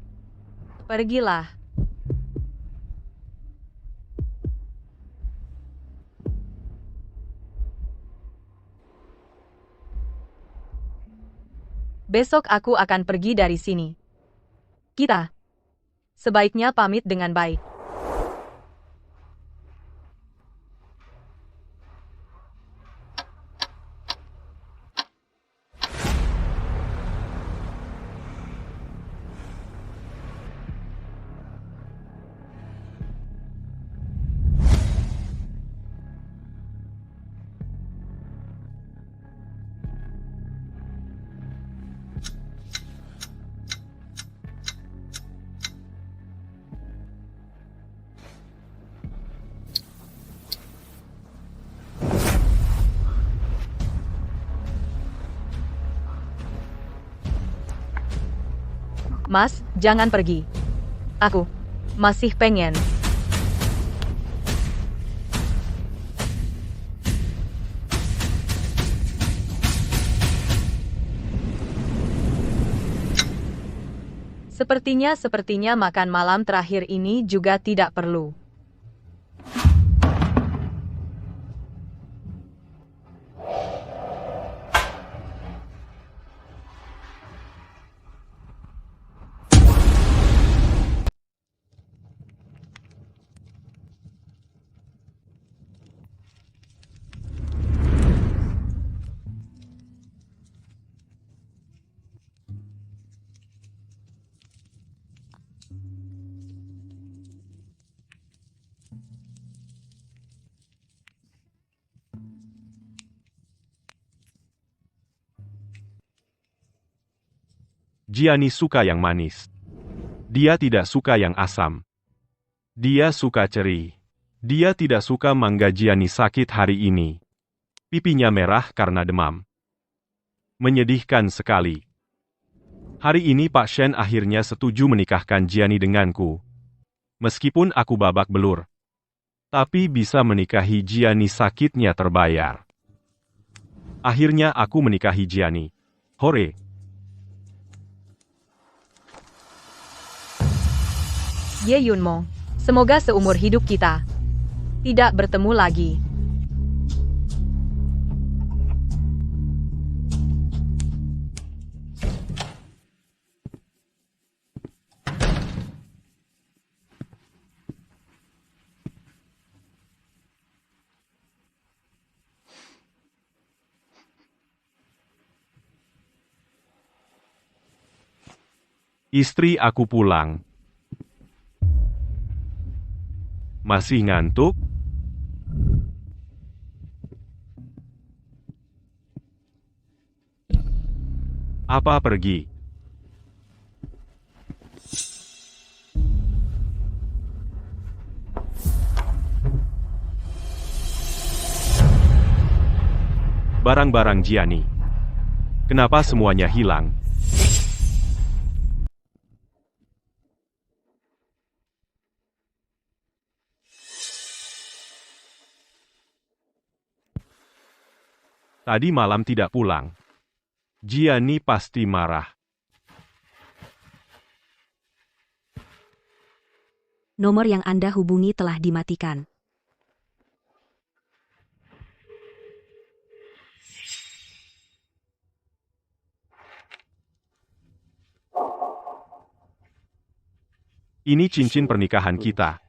A: Pergilah. Besok aku akan pergi dari sini. Kita sebaiknya pamit dengan baik. Mas, jangan pergi. Aku masih pengen. Sepertinya makan malam terakhir ini juga tidak perlu.
B: Gianni suka yang manis. Dia tidak suka yang asam. Dia suka ceri. Dia tidak suka mangga. Gianni sakit hari ini. Pipinya merah karena demam. Menyedihkan sekali. Hari ini Pak Shen akhirnya setuju menikahkan Gianni denganku. Meskipun aku babak belur. Tapi bisa menikahi Gianni, sakitnya terbayar. Akhirnya aku menikahi Gianni. Hore!
A: Ye Yunmo, semoga seumur hidup kita tidak bertemu lagi.
B: Istri aku pulang. Masih ngantuk? Apa pergi? Barang-barang Gianni. Kenapa semuanya hilang? Tadi malam tidak pulang. Gianni pasti marah.
C: Nomor yang Anda hubungi telah dimatikan.
B: Ini cincin pernikahan kita.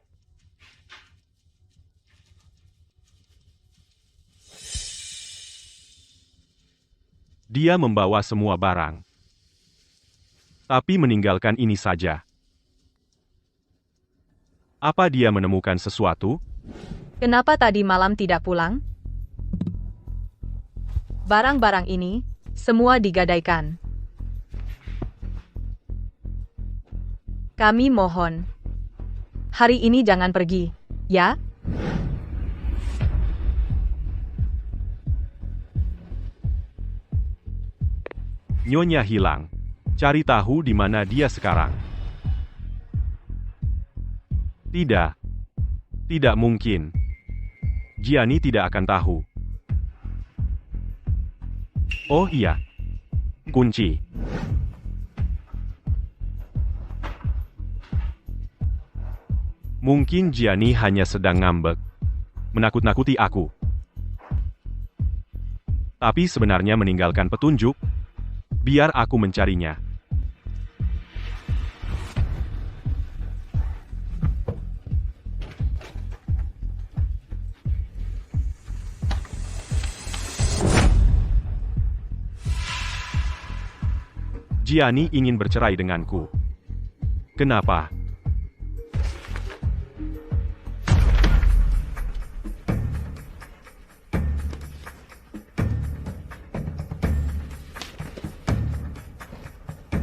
B: Dia membawa semua barang. Tapi meninggalkan ini saja. Apa dia menemukan sesuatu?
A: Kenapa tadi malam tidak pulang? Barang-barang ini Semua digadaikan. Kami mohon. Hari ini jangan pergi, ya?
B: Nyonya hilang. Cari tahu di mana dia sekarang. Tidak. Tidak mungkin. Gianni tidak akan tahu. Oh iya. Kunci. Mungkin Gianni hanya sedang ngambek. Menakut-nakuti aku. Tapi sebenarnya meninggalkan petunjuk. Biar aku mencarinya. Gianni ingin bercerai denganku. Kenapa?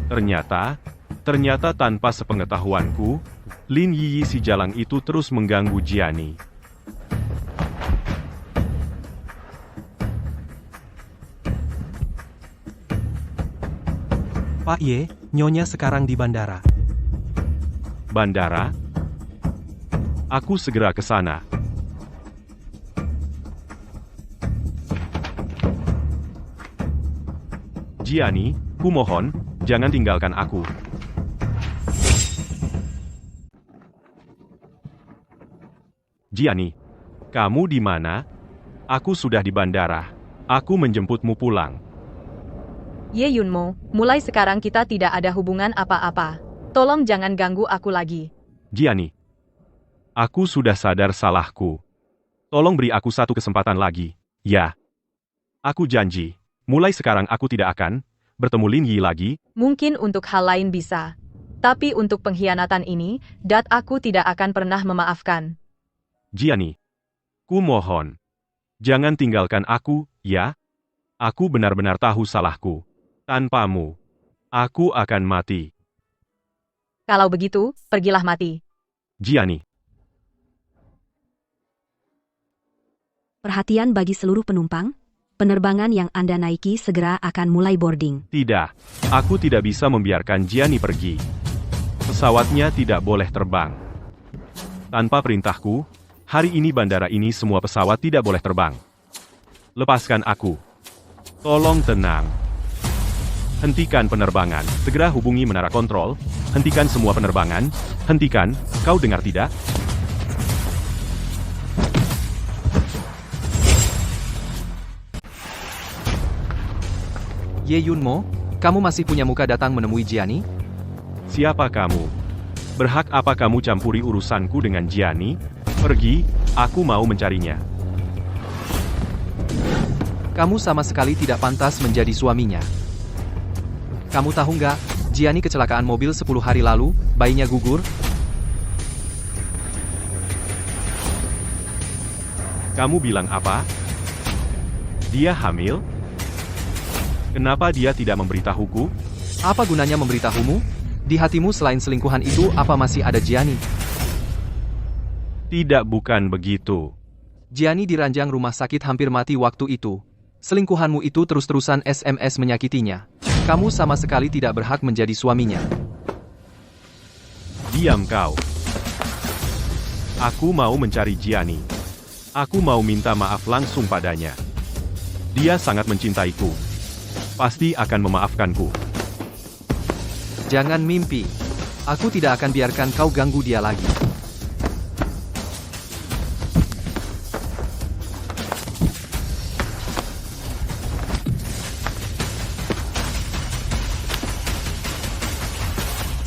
B: Ternyata tanpa sepengetahuanku, Lin Yiyi si jalang itu terus mengganggu Gianni.
D: Pak Ye, Nyonya sekarang di bandara.
B: Bandara? Aku segera ke sana. Gianni, kumohon, jangan tinggalkan aku. Gianni, kamu di mana? Aku sudah di bandara. Aku menjemputmu pulang.
A: Ye Yunmo, mulai sekarang kita tidak ada hubungan apa-apa. Tolong jangan ganggu aku lagi.
B: Gianni, aku sudah sadar salahku. Tolong beri aku satu kesempatan lagi, ya. Aku janji, mulai sekarang aku tidak akan bertemu Lin Yi lagi.
A: Mungkin untuk hal lain bisa. Tapi untuk pengkhianatan ini, aku tidak akan pernah memaafkan.
B: Gianni, kumohon, jangan tinggalkan aku, ya. Aku benar-benar tahu salahku. Tanpamu, aku akan mati.
A: Kalau begitu, pergilah mati.
B: Gianni,
C: Perhatian bagi seluruh penumpang, penerbangan yang Anda naiki segera akan mulai boarding.
B: tidak. Aku tidak bisa membiarkan Gianni pergi. Pesawatnya tidak boleh terbang. Tanpa perintahku, hari ini bandara ini semua pesawat tidak boleh terbang. Lepaskan aku. Tolong tenang. Hentikan penerbangan. Segera hubungi menara kontrol. Hentikan semua penerbangan. Hentikan. Kau dengar tidak?
E: Ye Yunmo, kamu masih punya muka datang menemui Gianni?
B: Siapa kamu? Berhak apa kamu campuri urusanku dengan Gianni? Pergi, aku mau mencarinya.
E: Kamu sama sekali tidak pantas menjadi suaminya. Kamu tahu nggak, Gianni kecelakaan mobil 10 hari lalu, bayinya gugur.
B: Kamu bilang apa? Dia hamil? Kenapa dia tidak memberitahuku?
E: Apa gunanya memberitahumu? Di hatimu selain selingkuhan itu apa masih ada Gianni?
B: Tidak, bukan begitu.
E: Gianni diranjang rumah sakit hampir mati waktu itu. Selingkuhanmu itu terus-terusan SMS menyakitinya. Kamu sama sekali tidak berhak menjadi suaminya.
B: Diam kau. Aku mau mencari Gianni. Aku mau minta maaf langsung padanya. Dia sangat mencintaiku. Pasti akan memaafkanku.
E: Jangan mimpi. Aku tidak akan biarkan kau ganggu dia lagi.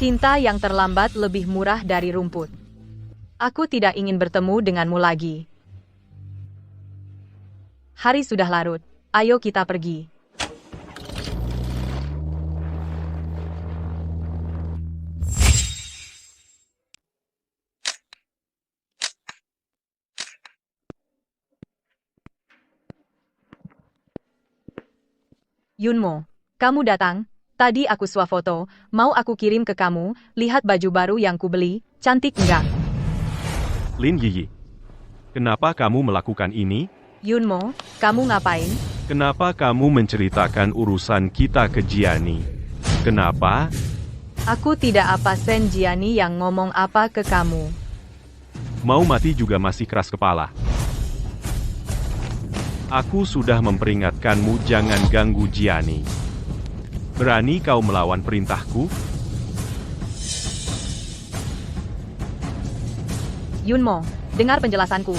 A: Cinta yang terlambat lebih murah dari rumput. Aku tidak ingin bertemu denganmu lagi. Hari sudah larut. Ayo kita pergi. Yunmo, kamu datang. Tadi aku swafoto, mau aku kirim ke kamu, lihat baju baru yang kubeli, cantik enggak?
B: Lin Yiyi, kenapa kamu melakukan ini?
A: Yunmo, kamu ngapain?
B: Kenapa kamu menceritakan urusan kita ke Jiani? Kenapa?
A: Aku tidak apa Sen Jiani yang ngomong apa ke kamu.
B: Mau mati juga masih keras kepala. Aku sudah memperingatkanmu jangan ganggu Jiani. Berani kau melawan perintahku?
A: Yunmo, dengar penjelasanku.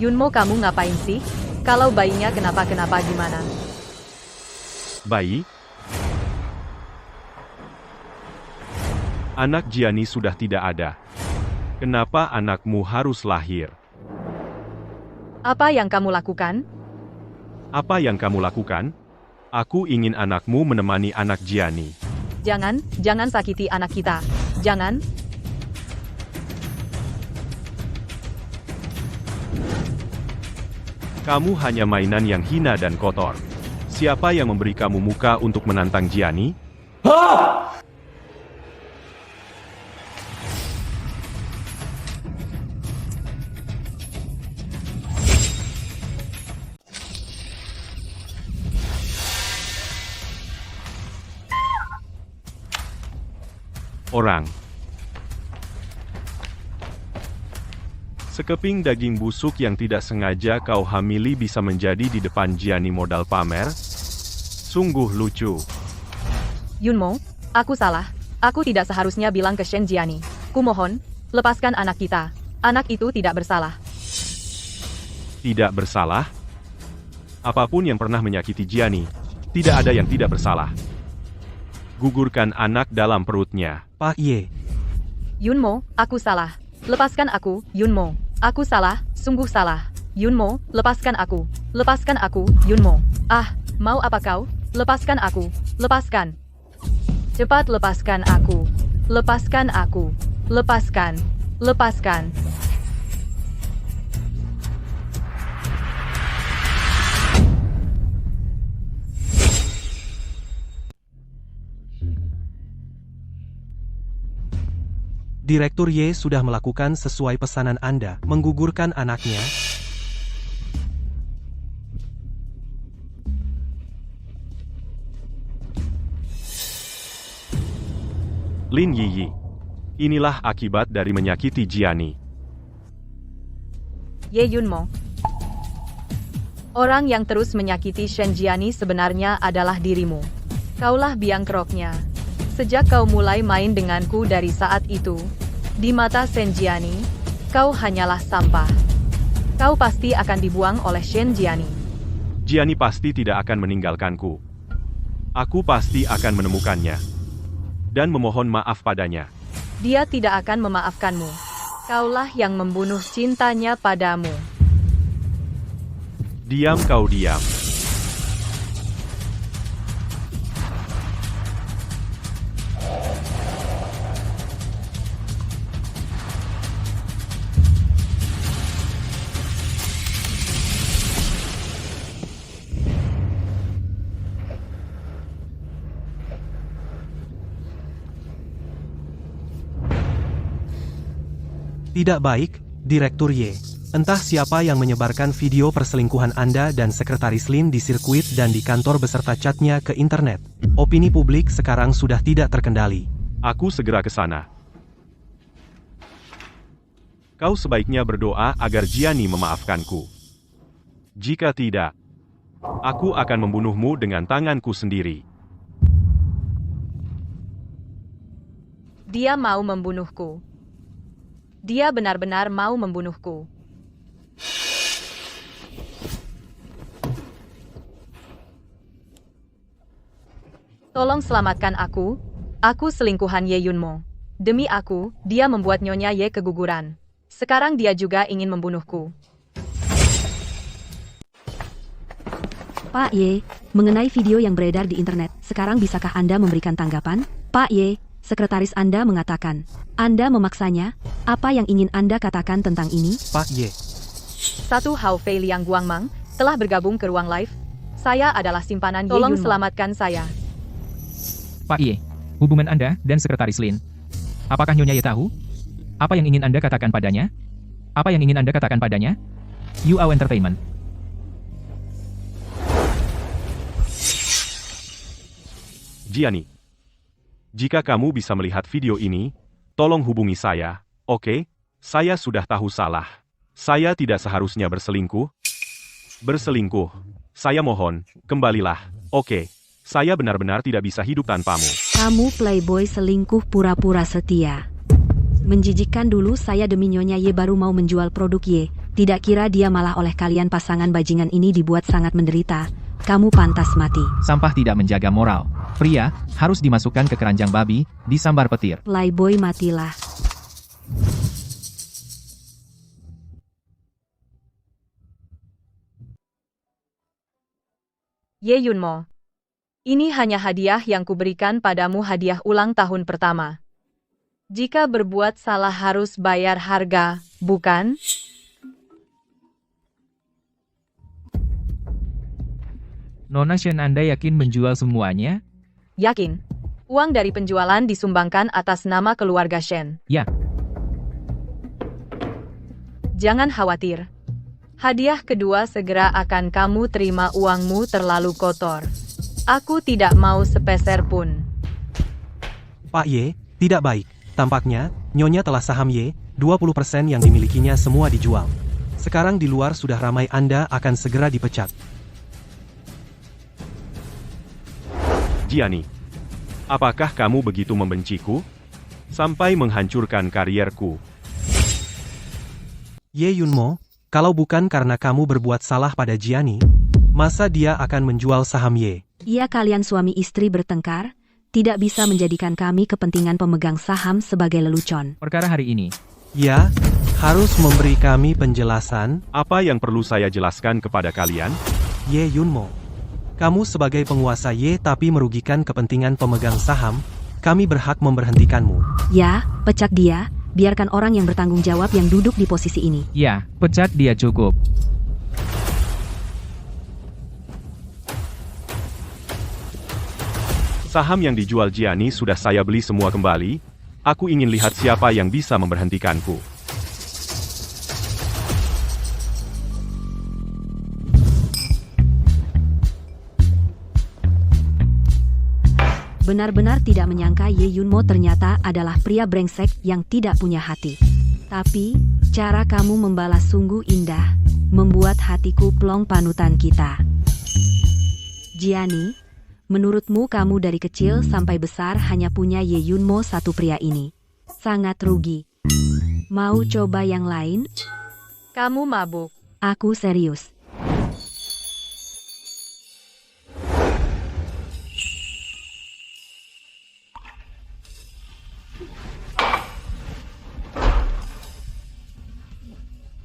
A: Yunmo, kamu ngapain sih? Kalau bayinya kenapa-kenapa gimana?
B: Bayi? Anak Jiani sudah tidak ada. Kenapa anakmu harus lahir?
A: Apa yang kamu lakukan?
B: Apa yang kamu lakukan? Aku ingin anakmu menemani anak Jiani.
A: Jangan sakiti anak kita. Jangan.
B: Kamu hanya mainan yang hina dan kotor. Siapa yang memberi kamu muka untuk menantang Jiani? Orang. Sekeping daging busuk yang tidak sengaja kau hamili bisa menjadi di depan Jiani modal pamer? Sungguh lucu.
A: Yunmo, aku salah. Aku tidak seharusnya bilang ke Shen Jiani. Kumohon, lepaskan anak kita. Anak itu tidak bersalah.
B: Tidak bersalah? Apapun yang pernah menyakiti Jiani, tidak ada yang tidak bersalah. Gugurkan anak dalam perutnya.
D: Pak Ye.
A: Yunmo, aku salah. Lepaskan aku, Yunmo. Aku salah, sungguh salah. Yunmo, lepaskan aku. Lepaskan aku, Yunmo. Ah, mau apa kau? Lepaskan aku. Lepaskan. Cepat lepaskan aku. Lepaskan aku. Lepaskan. Lepaskan.
D: Direktur Ye sudah melakukan sesuai pesanan Anda, menggugurkan anaknya.
B: Lin Yiyi. Inilah akibat dari menyakiti Jiani.
A: Ye Yunmo. Orang yang terus menyakiti Shen Jiani sebenarnya adalah dirimu. Kaulah biang keroknya. Sejak kau mulai main denganku dari saat itu, di mata Shen Jiani, kau hanyalah sampah. Kau pasti akan dibuang oleh Shen Jiani.
B: Jiani pasti tidak akan meninggalkanku. Aku pasti akan menemukannya. Dan memohon maaf padanya.
A: Dia tidak akan memaafkanmu. Kaulah yang membunuh cintanya padamu.
B: Diam kau diam.
D: Tidak baik, Direktur Ye. Entah siapa yang menyebarkan video perselingkuhan Anda dan Sekretaris Lin di sirkuit dan di kantor beserta catnya ke internet. Opini publik sekarang sudah tidak terkendali.
B: Aku segera ke sana. Kau sebaiknya berdoa agar Jiani memaafkanku. Jika tidak, aku akan membunuhmu dengan tanganku sendiri.
A: Dia mau membunuhku. Dia benar-benar mau membunuhku. Tolong selamatkan aku. Aku selingkuhan Ye Yunmo. Demi aku, dia membuat Nyonya Ye keguguran. Sekarang dia juga ingin membunuhku.
C: Pak Ye, mengenai video yang beredar di internet, sekarang bisakah Anda memberikan tanggapan? Pak Ye, sekretaris Anda mengatakan, Anda memaksanya. Apa yang ingin Anda katakan tentang ini?
D: Pak Ye.
A: Satu Hao Fei Liang Guangmang, telah bergabung ke ruang live. Saya adalah simpanan Ye Yunmo. Tolong selamatkan saya.
F: Pak Ye, hubungan Anda dan Sekretaris Lin. Apakah Nyonya Ye tahu? Apa yang ingin Anda katakan padanya? Apa yang ingin Anda katakan padanya? UAU Entertainment.
B: Gianni, jika kamu bisa melihat video ini, tolong hubungi saya, oke? Saya sudah tahu salah. Saya tidak seharusnya berselingkuh. Berselingkuh. Saya mohon, kembalilah, oke? Saya benar-benar tidak bisa hidup tanpamu.
C: Kamu playboy selingkuh pura-pura setia. Menjijikkan dulu saya demi Nyonya Ye baru mau menjual produk Ye. Tidak kira dia malah oleh kalian pasangan bajingan ini dibuat sangat menderita. Kamu pantas mati.
F: Sampah tidak menjaga moral. Pria, harus dimasukkan ke keranjang babi, disambar petir.
C: Playboy matilah.
A: Ye Yunmo. Ini hanya hadiah yang kuberikan padamu, hadiah ulang tahun pertama. Jika berbuat salah harus bayar harga, bukan?
F: Nona Shen, Anda yakin menjual semuanya?
A: Yakin. Uang dari penjualan disumbangkan atas nama keluarga Shen.
F: Ya.
A: Jangan khawatir. Hadiah kedua segera akan kamu terima, uangmu terlalu kotor. Aku tidak mau sepeser pun.
D: Pak Ye, tidak baik. Tampaknya, Nyonya telah saham Ye, 20% yang dimilikinya semua dijual. Sekarang di luar sudah ramai, Anda akan segera dipecat.
B: Gianni, apakah kamu begitu membenciku? Sampai menghancurkan karierku.
D: Ye Yunmo, kalau bukan karena kamu berbuat salah pada Gianni, masa dia akan menjual saham Ye?
C: Iya, kalian suami istri bertengkar, tidak bisa menjadikan kami kepentingan pemegang saham sebagai lelucon.
F: Perkara hari ini.
D: Ya, harus memberi kami penjelasan.
B: Apa yang perlu saya jelaskan kepada kalian?
D: Ye Yunmo, kamu sebagai penguasa Ye tapi merugikan kepentingan pemegang saham, kami berhak memberhentikanmu.
C: Ya, pecat dia, biarkan orang yang bertanggung jawab yang duduk di posisi ini.
F: Ya, pecat dia cukup.
B: Saham yang dijual Gianni sudah saya beli semua kembali. Aku ingin lihat siapa yang bisa memberhentikanku.
C: Benar-benar tidak menyangka Ye Yunmo ternyata adalah pria brengsek yang tidak punya hati. Tapi, cara kamu membalas sungguh indah, membuat hatiku plong. Panutan kita. Gianni, menurutmu kamu dari kecil sampai besar hanya punya Ye Yunmo satu pria ini. Sangat rugi. Mau coba yang lain?
A: Kamu mabuk.
C: Aku serius.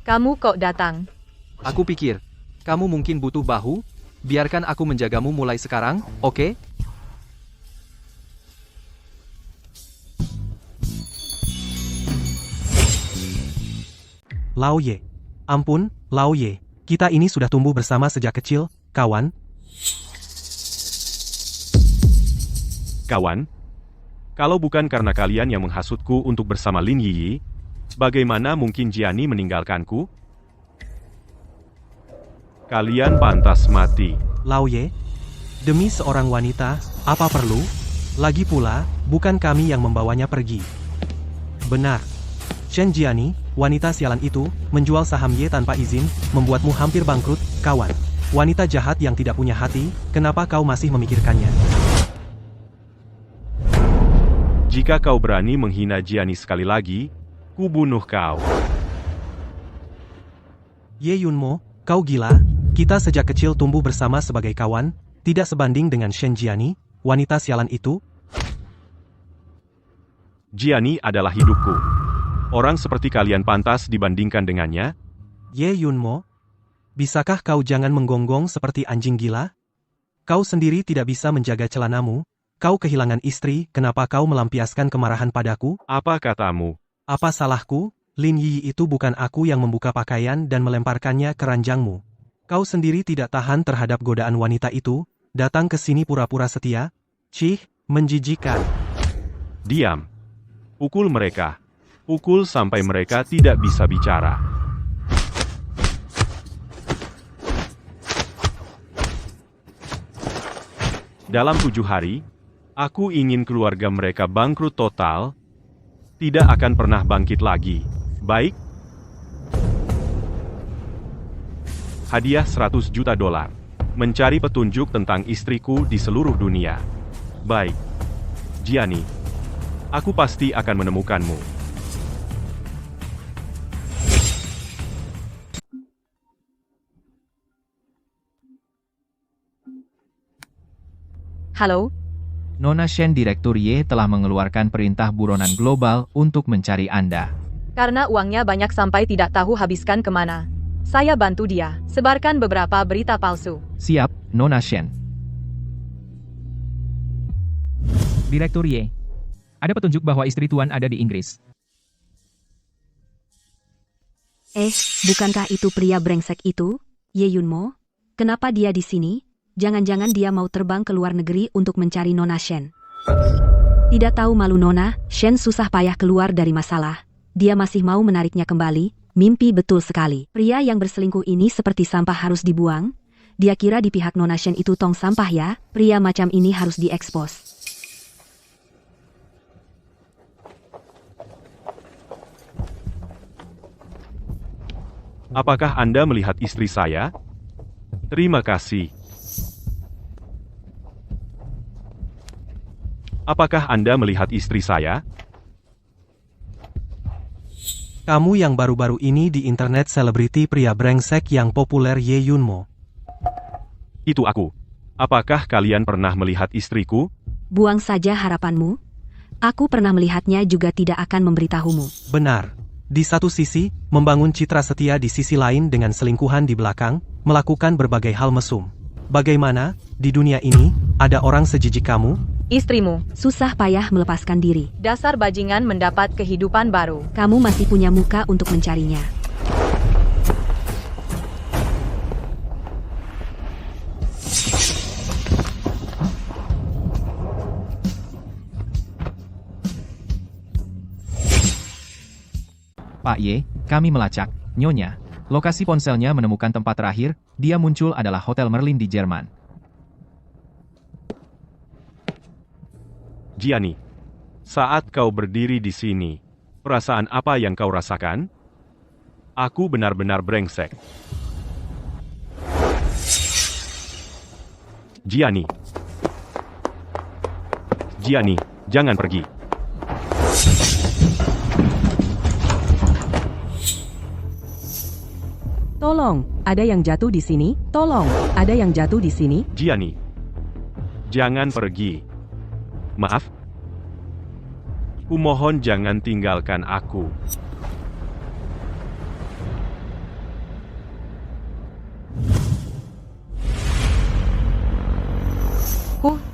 A: Kamu kok datang?
E: Aku pikir, kamu mungkin butuh bahu? Biarkan aku menjagamu mulai sekarang, oke?
D: Lao Ye. Ampun, Lao Ye. Kita ini sudah tumbuh bersama sejak kecil, kawan.
B: Kawan, kalau bukan karena kalian yang menghasutku untuk bersama Lin Yiyi, bagaimana mungkin Gianni meninggalkanku? Kalian pantas mati.
D: Lao Ye, demi seorang wanita, apa perlu? Lagi pula, bukan kami yang membawanya pergi. Benar. Shen Gianni, wanita sialan itu, menjual saham Ye tanpa izin, membuatmu hampir bangkrut, kawan. Wanita jahat yang tidak punya hati, kenapa kau masih memikirkannya?
B: Jika kau berani menghina Gianni sekali lagi, ku bunuh kau.
D: Ye Yunmo, kau gila? Kita sejak kecil tumbuh bersama sebagai kawan, tidak sebanding dengan Shen Gianni, wanita sialan itu.
B: Gianni adalah hidupku. Orang seperti kalian pantas dibandingkan dengannya?
D: Ye Yunmo, bisakah kau jangan menggonggong seperti anjing gila? Kau sendiri tidak bisa menjaga celanamu, kau kehilangan istri, kenapa kau melampiaskan kemarahan padaku?
B: Apa katamu?
D: Apa salahku? Lin Yi itu bukan aku yang membuka pakaian dan melemparkannya ke ranjangmu. Kau sendiri tidak tahan terhadap godaan wanita itu, datang ke sini pura-pura setia? Cih, menjijikan.
B: Diam. Pukul mereka. Pukul sampai mereka tidak bisa bicara. Dalam 7 hari, aku ingin keluarga mereka bangkrut total, tidak akan pernah bangkit lagi. Baik? Hadiah 100 juta dolar. Mencari petunjuk tentang istriku di seluruh dunia. Baik. Gianni, aku pasti akan menemukanmu.
A: Halo?
F: Nona Shen Direktur Y telah mengeluarkan perintah buronan global untuk mencari Anda.
A: Karena uangnya banyak sampai tidak tahu habiskan kemana. Saya bantu dia. Sebarkan beberapa berita palsu.
F: Siap, Nona Shen. Direktur Y. Ada petunjuk bahwa istri Tuan ada di Inggris.
C: Bukankah itu pria brengsek itu? Ye Yunmo? Kenapa dia di sini? Jangan-jangan dia mau terbang ke luar negeri untuk mencari Nona Shen. Tidak tahu malu Nona, Shen susah payah keluar dari masalah. Dia masih mau menariknya kembali, mimpi betul sekali. Pria yang berselingkuh ini seperti sampah harus dibuang. Dia kira di pihak Nona Shen itu tong sampah ya, pria macam ini harus diekspos.
B: Apakah Anda melihat istri saya? Terima kasih. Apakah Anda melihat istri saya?
D: Kamu yang baru-baru ini di internet selebriti pria brengsek yang populer Ye Yunmo.
B: Itu aku. Apakah kalian pernah melihat istriku?
C: Buang saja harapanmu. Aku pernah melihatnya juga tidak akan memberitahumu.
D: Benar. Di satu sisi, membangun citra setia, di sisi lain dengan selingkuhan di belakang, melakukan berbagai hal mesum. Bagaimana, di dunia ini, ada orang sejijik kamu?
A: Istrimu.
C: Susah payah melepaskan diri.
A: Dasar bajingan mendapat kehidupan baru.
C: Kamu masih punya muka untuk mencarinya.
F: Pak Y, kami melacak, Nyonya. Lokasi ponselnya menemukan tempat terakhir, dia muncul adalah Hotel Merlin di Jerman.
B: Gianni, saat kau berdiri di sini, perasaan apa yang kau rasakan? Aku benar-benar brengsek. Gianni. Gianni, jangan pergi.
G: Tolong, ada yang jatuh di sini. Tolong, ada yang jatuh di sini.
B: Gianni, jangan pergi. Maaf. Kumohon jangan tinggalkan aku.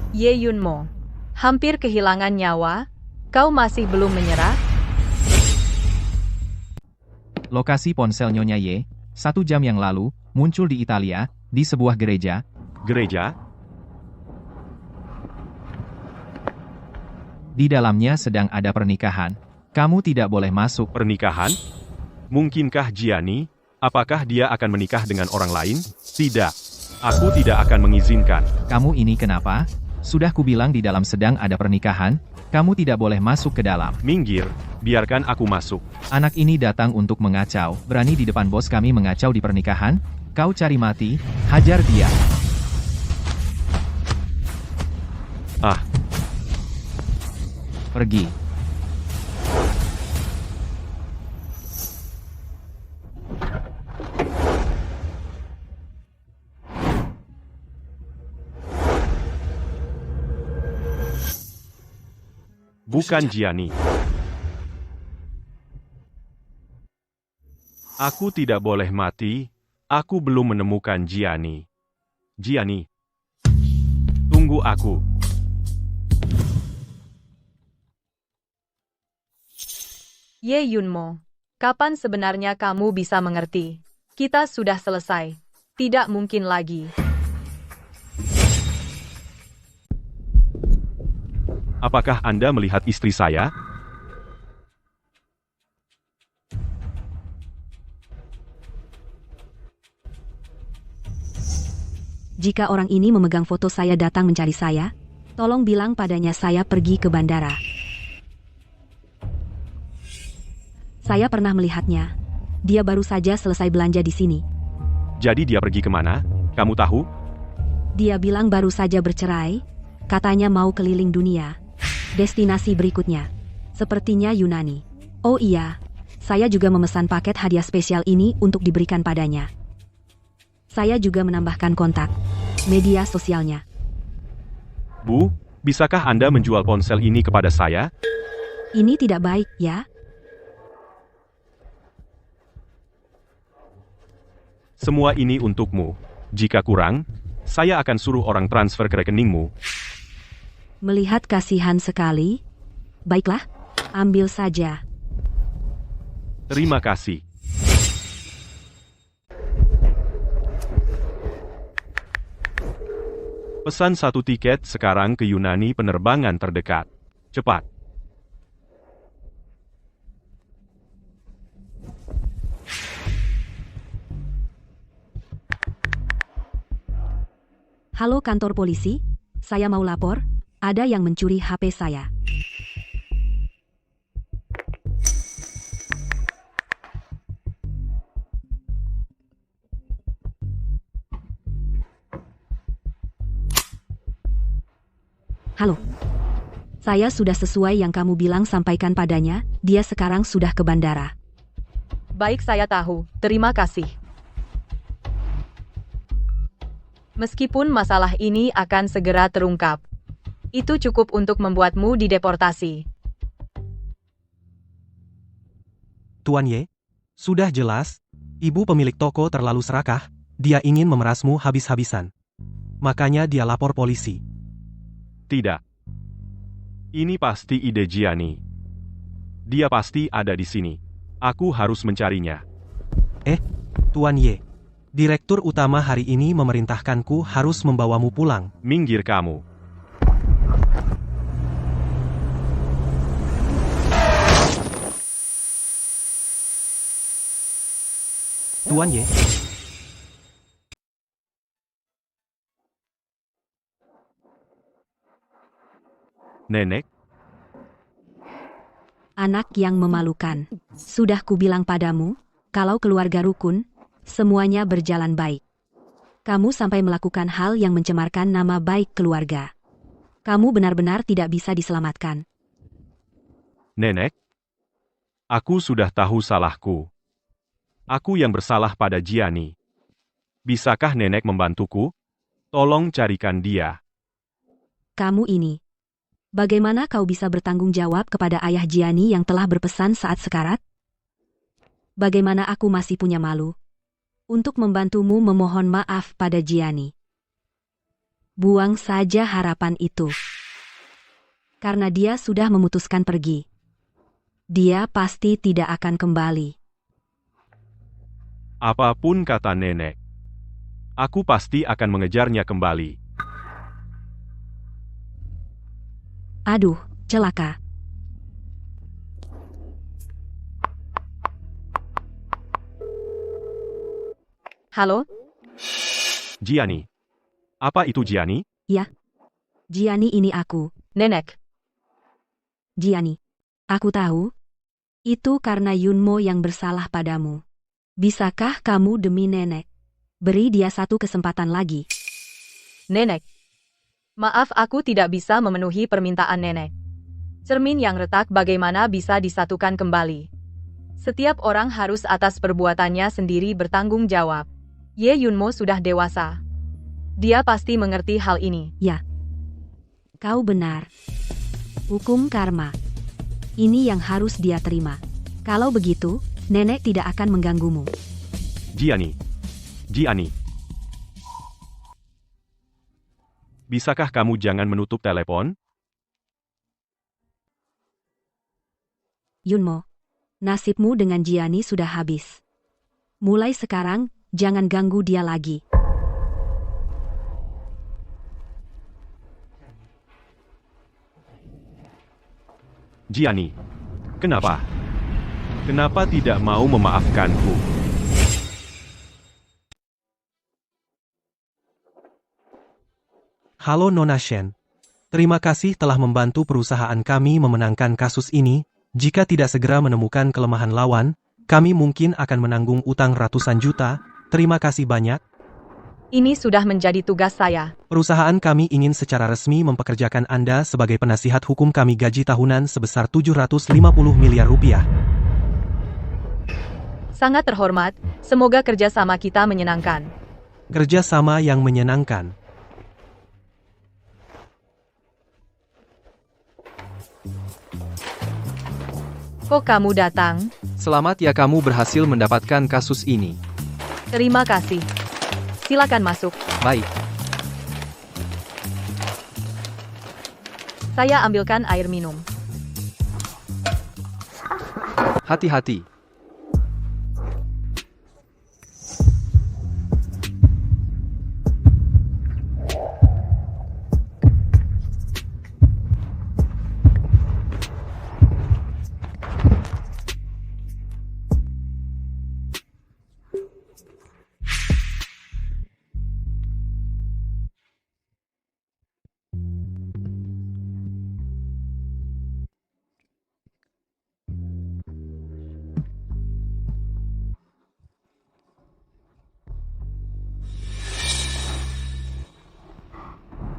A: Ye Yunmo. Hampir kehilangan nyawa. Kau masih belum menyerah?
F: Lokasi ponsel Nyonya Y, 1 jam yang lalu, muncul di Italia, di sebuah gereja.
B: Gereja?
F: Di dalamnya sedang ada pernikahan. Kamu tidak boleh masuk.
B: Pernikahan? Mungkinkah Gianni? Apakah dia akan menikah dengan orang lain? Tidak. Aku tidak akan mengizinkan.
F: Kamu ini kenapa? Sudah kubilang di dalam sedang ada pernikahan, kamu tidak boleh masuk ke dalam.
B: Minggir, biarkan aku masuk.
F: Anak ini datang untuk mengacau, berani di depan bos kami mengacau di pernikahan? Kau cari mati, hajar dia.
B: Ah,
F: Pergi.
B: bukan Gianni. Aku tidak boleh mati. Aku belum menemukan Gianni. Gianni, tunggu aku.
A: Ye Yunmo. Kapan sebenarnya kamu bisa mengerti? Kita sudah selesai. Tidak mungkin lagi.
B: Apakah Anda melihat istri saya?
C: Jika orang ini memegang foto saya datang mencari saya, tolong bilang padanya saya pergi ke bandara. Saya pernah melihatnya. Dia baru saja selesai belanja di sini.
B: Jadi dia pergi kemana? Kamu tahu?
C: Dia bilang baru saja bercerai, katanya mau keliling dunia. Destinasi berikutnya, sepertinya Yunani. Oh iya, saya juga memesan paket hadiah spesial ini untuk diberikan padanya. Saya juga menambahkan kontak media sosialnya.
B: Bu, bisakah Anda menjual ponsel ini kepada saya?
C: Ini tidak baik, ya?
B: Semua ini untukmu. Jika kurang, saya akan suruh orang transfer ke rekeningmu.
C: Melihat kasihan sekali. Baiklah, ambil saja.
B: Terima kasih. Pesan 1 tiket sekarang ke Yunani penerbangan terdekat. Cepat.
C: Halo kantor polisi, saya mau lapor, ada yang mencuri HP saya. Halo. Saya sudah sesuai yang kamu bilang sampaikan padanya, dia sekarang sudah ke bandara.
A: Baik, saya tahu. Terima kasih. Meskipun masalah ini akan segera terungkap, itu cukup untuk membuatmu dideportasi.
D: Tuan Ye, sudah jelas, ibu pemilik toko terlalu serakah, dia ingin memerasmu habis-habisan. Makanya dia lapor polisi.
B: Tidak. Ini pasti ide Gianni. Dia pasti ada di sini. Aku harus mencarinya.
D: Tuan Ye, Direktur utama hari ini memerintahkanku harus membawamu pulang.
B: Minggir kamu.
D: Tuan Ye,
B: Nenek,
C: Anak yang memalukan. Sudah kubilang padamu, kalau keluarga rukun, semuanya berjalan baik. Kamu sampai melakukan hal yang mencemarkan nama baik keluarga. Kamu benar-benar tidak bisa diselamatkan.
B: Nenek, aku sudah tahu salahku. Aku yang bersalah pada Gianni. Bisakah Nenek membantuku? Tolong carikan dia.
C: Kamu ini. Bagaimana kau bisa bertanggung jawab kepada ayah Gianni yang telah berpesan saat sekarat? Bagaimana aku masih punya malu untuk membantumu memohon maaf pada Gianni? Buang saja harapan itu. Karena dia sudah memutuskan pergi. Dia pasti tidak akan kembali.
B: Apapun kata Nenek, aku pasti akan mengejarnya kembali.
C: Aduh, celaka.
A: Halo?
B: Gianni. Apa itu Gianni?
C: Ya. Gianni ini aku.
A: Nenek.
C: Gianni. Aku tahu. Itu karena Yunmo yang bersalah padamu. Bisakah kamu demi Nenek beri dia satu kesempatan lagi?
A: Nenek. Maaf, aku tidak bisa memenuhi permintaan Nenek. Cermin yang retak bagaimana bisa disatukan kembali? Setiap orang harus atas perbuatannya sendiri bertanggung jawab. Ye Yunmo sudah dewasa. Dia pasti mengerti hal ini.
C: Ya. Kau benar. Hukum karma. Ini yang harus dia terima. Kalau begitu, Nenek tidak akan mengganggumu.
B: Gianni. Gianni. Bisakah kamu jangan menutup telepon?
C: Yunmo, nasibmu dengan Gianni sudah habis. Mulai sekarang, jangan ganggu dia lagi.
B: Jiani, kenapa? Kenapa tidak mau memaafkanku?
D: Halo Nona Shen. Terima kasih telah membantu perusahaan kami memenangkan kasus ini. Jika tidak segera menemukan kelemahan lawan, kami mungkin akan menanggung utang ratusan juta. Terima kasih banyak.
A: Ini sudah menjadi tugas saya.
D: Perusahaan kami ingin secara resmi mempekerjakan Anda sebagai penasihat hukum kami gaji tahunan sebesar 750 miliar rupiah.
A: Sangat terhormat, semoga kerjasama kita menyenangkan.
D: Kerjasama yang menyenangkan.
A: Kok kamu datang?
E: Selamat ya kamu berhasil mendapatkan kasus ini.
A: Terima kasih. Silakan masuk.
E: Baik.
A: Saya ambilkan air minum.
E: Hati-hati.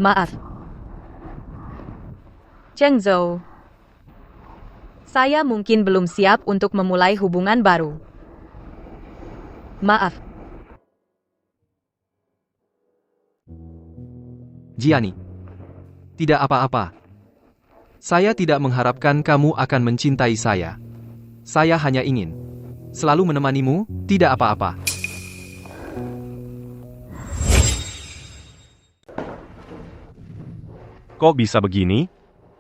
A: Maaf. Cheng Zhou. Saya mungkin belum siap untuk memulai hubungan baru. Maaf.
E: Jiani. Tidak apa-apa. Saya tidak mengharapkan kamu akan mencintai saya. Saya hanya ingin selalu menemanimu, tidak apa-apa.
B: Kok bisa begini?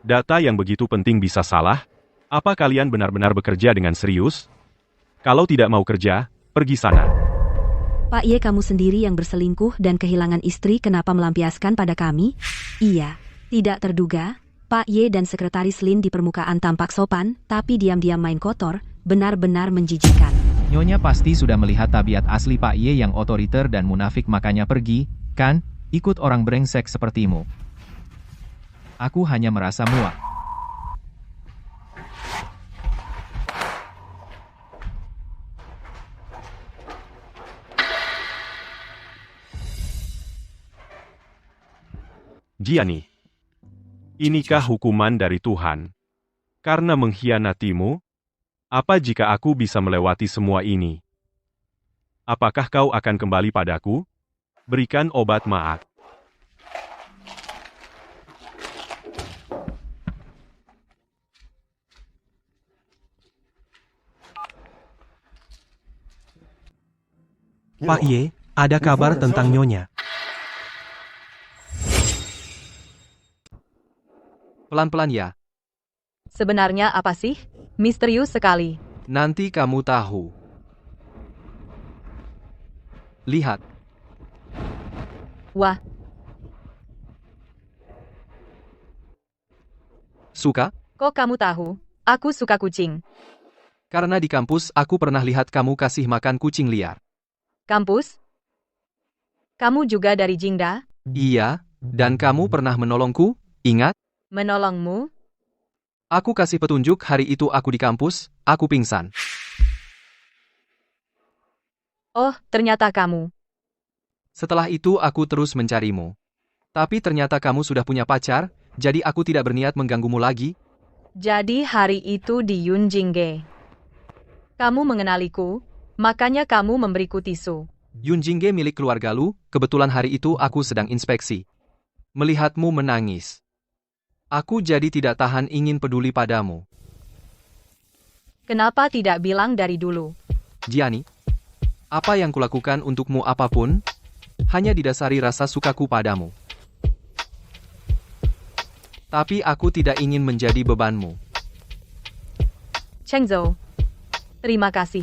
B: Data yang begitu penting bisa salah? Apa kalian benar-benar bekerja dengan serius? Kalau tidak mau kerja, pergi sana.
C: Pak Ye, kamu sendiri yang berselingkuh dan kehilangan istri, kenapa melampiaskan pada kami? Iya, tidak terduga. Pak Ye dan Sekretaris Lin di permukaan tampak sopan, tapi diam-diam main kotor, benar-benar menjijikan.
F: Nyonya pasti sudah melihat tabiat asli Pak Ye yang otoriter dan munafik, makanya pergi, kan, ikut orang brengsek sepertimu. Aku hanya merasa muak.
B: Jiani, inikah hukuman dari Tuhan? Karena mengkhianatimu? Apa jika aku bisa melewati semua ini? Apakah kau akan kembali padaku? Berikan obat maaf.
D: Pak Ye, ada kabar tentang Nyonya.
E: Pelan-pelan ya.
A: Sebenarnya apa sih? Misterius sekali.
E: Nanti kamu tahu. Lihat.
A: Wah,
E: Suka?
A: kok kamu tahu? Aku suka kucing.
E: Karena di kampus aku pernah lihat kamu kasih makan kucing liar.
A: Kampus? Kamu juga dari Jingda?
E: Iya, dan kamu pernah menolongku, ingat?
A: Menolongmu?
E: Aku kasih petunjuk hari itu aku di kampus, aku pingsan.
A: Oh, ternyata kamu.
E: Setelah itu aku terus mencarimu. Tapi ternyata kamu sudah punya pacar, jadi aku tidak berniat mengganggumu lagi.
A: Jadi hari itu di Yunjingge. Kamu mengenaliku, makanya kamu memberiku tisu.
E: Yunjingge milik keluarga Lu, kebetulan hari itu aku sedang inspeksi. Melihatmu menangis. Aku jadi tidak tahan ingin peduli padamu.
A: Kenapa tidak bilang dari dulu?
E: Jiani, apa yang kulakukan untukmu apapun, hanya didasari rasa sukaku padamu. Tapi aku tidak ingin menjadi bebanmu.
A: Cheng Zhou. Terima kasih.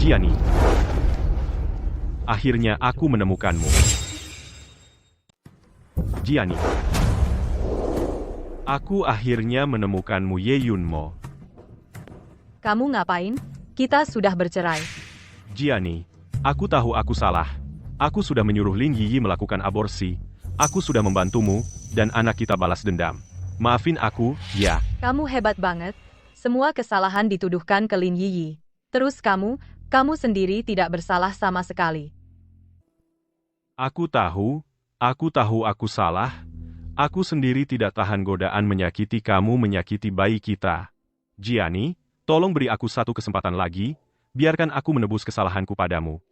B: Jiani. Akhirnya aku menemukanmu. Jiani. Aku akhirnya menemukanmu, Ye Yunmo.
A: Kamu ngapain? Kita sudah bercerai.
B: Jiani, aku tahu aku salah. Aku sudah menyuruh Lin Yiyi melakukan aborsi. Aku sudah membantumu, dan anak kita balas dendam. Maafin aku, ya.
A: Kamu hebat banget. Semua kesalahan dituduhkan ke Lin Yiyi. Terus kamu sendiri tidak bersalah sama sekali.
B: Aku tahu aku salah. Aku sendiri tidak tahan godaan menyakiti kamu, menyakiti bayi kita. Jiani, tolong beri aku satu kesempatan lagi, biarkan aku menebus kesalahanku padamu.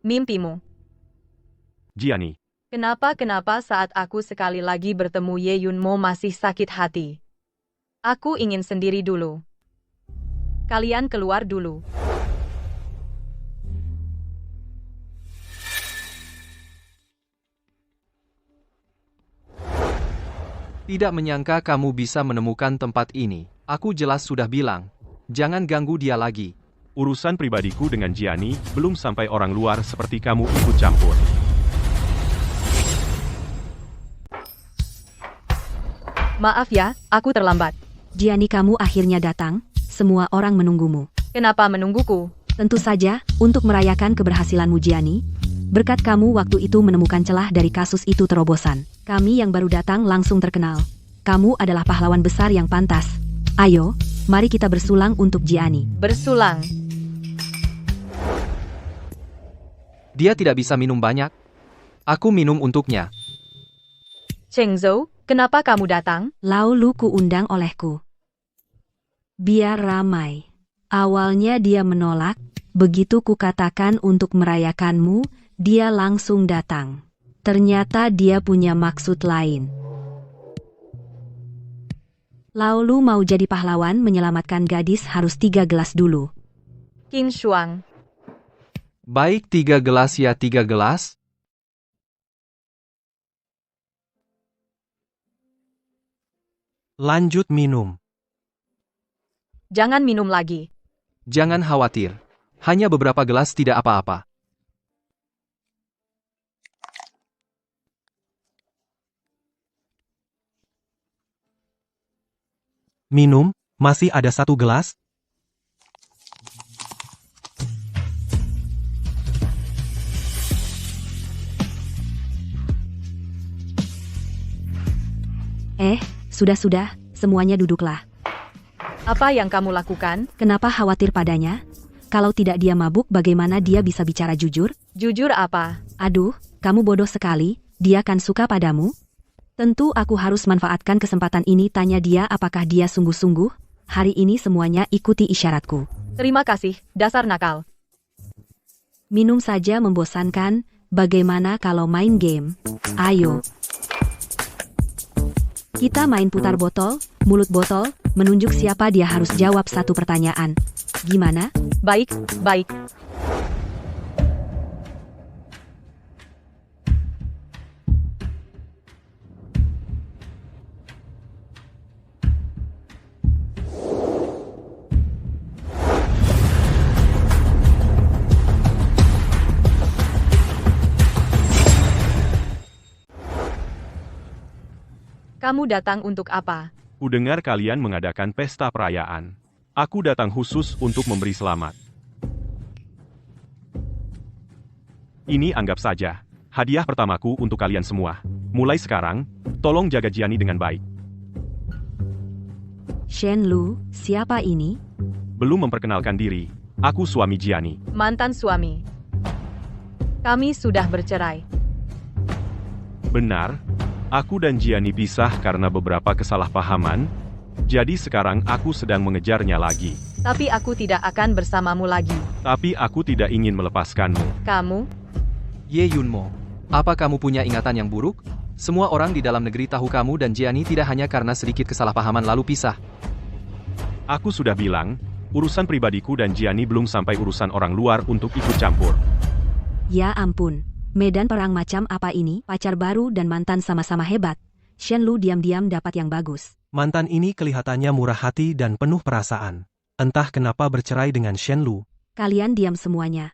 A: Mimpimu.
B: Jiani,
A: Kenapa saat aku sekali lagi bertemu Ye Yunmo masih sakit hati? Aku ingin sendiri dulu. Kalian keluar dulu.
E: Tidak menyangka kamu bisa menemukan tempat ini. Aku jelas sudah bilang. Jangan ganggu dia lagi.
B: urusan pribadiku dengan Jiani belum sampai orang luar seperti kamu ikut campur.
A: Maaf ya, aku terlambat.
C: Jiani, kamu akhirnya datang. Semua orang menunggumu.
A: Kenapa menungguku?
C: Tentu saja, untuk merayakan keberhasilanmu, Jiani. Berkat kamu waktu itu menemukan celah dari kasus itu terobosan. Kami yang baru datang langsung terkenal. Kamu adalah pahlawan besar yang pantas. Ayo, mari kita bersulang untuk Jiani.
A: Bersulang.
E: Dia tidak bisa minum banyak. Aku minum untuknya.
A: Cheng Zhou, kenapa kamu datang?
C: Lalu kuundang olehku. Biar ramai. Awalnya dia menolak, begitu kukatakan untuk merayakanmu, dia langsung datang. Ternyata dia punya maksud lain. Lalu mau jadi pahlawan menyelamatkan gadis harus 3 gelas dulu.
A: Qin Shuang.
E: Baik, 3 gelas ya, 3 gelas.
D: Lanjut minum.
A: Jangan minum lagi.
E: Jangan khawatir. Hanya beberapa gelas, tidak apa-apa.
D: Minum, masih ada 1 gelas?
C: Sudah, semuanya duduklah.
A: Apa yang kamu lakukan?
C: Kenapa khawatir padanya? Kalau tidak dia mabuk, bagaimana dia bisa bicara jujur?
A: Jujur apa?
C: Aduh, kamu bodoh sekali, dia kan suka padamu? Tentu aku harus manfaatkan kesempatan ini, tanya dia apakah dia sungguh-sungguh. Hari ini semuanya ikuti isyaratku.
A: Terima kasih, dasar nakal.
C: Minum saja membosankan, bagaimana kalau main game? Ayo. Kita main putar botol, mulut botol, menunjuk siapa dia harus jawab 1 pertanyaan. Gimana?
A: Baik. Kamu datang untuk apa?
B: Kudengar kalian mengadakan pesta perayaan. Aku datang khusus untuk memberi selamat. Ini anggap saja hadiah pertamaku untuk kalian semua. Mulai sekarang, tolong jaga Jiani dengan baik.
C: Shen Lu, siapa ini?
B: Belum memperkenalkan diri, aku suami Jiani.
A: Mantan suami. Kami sudah bercerai.
B: Benar, aku dan Jiani pisah karena beberapa kesalahpahaman, jadi sekarang aku sedang mengejarnya lagi.
A: Tapi aku tidak akan bersamamu lagi.
B: Tapi aku tidak ingin melepaskanmu.
A: Kamu?
E: Ye Yunmo, apa kamu punya ingatan yang buruk? Semua orang di dalam negeri tahu kamu dan Jiani tidak hanya karena sedikit kesalahpahaman lalu pisah.
B: Aku sudah bilang, urusan pribadiku dan Jiani belum sampai urusan orang luar untuk ikut campur.
C: Ya ampun, medan perang macam apa ini? Pacar baru dan mantan sama-sama hebat. Shen Lu diam-diam dapat yang bagus.
D: Mantan ini kelihatannya murah hati dan penuh perasaan. Entah kenapa bercerai dengan Shen Lu.
C: Kalian diam semuanya.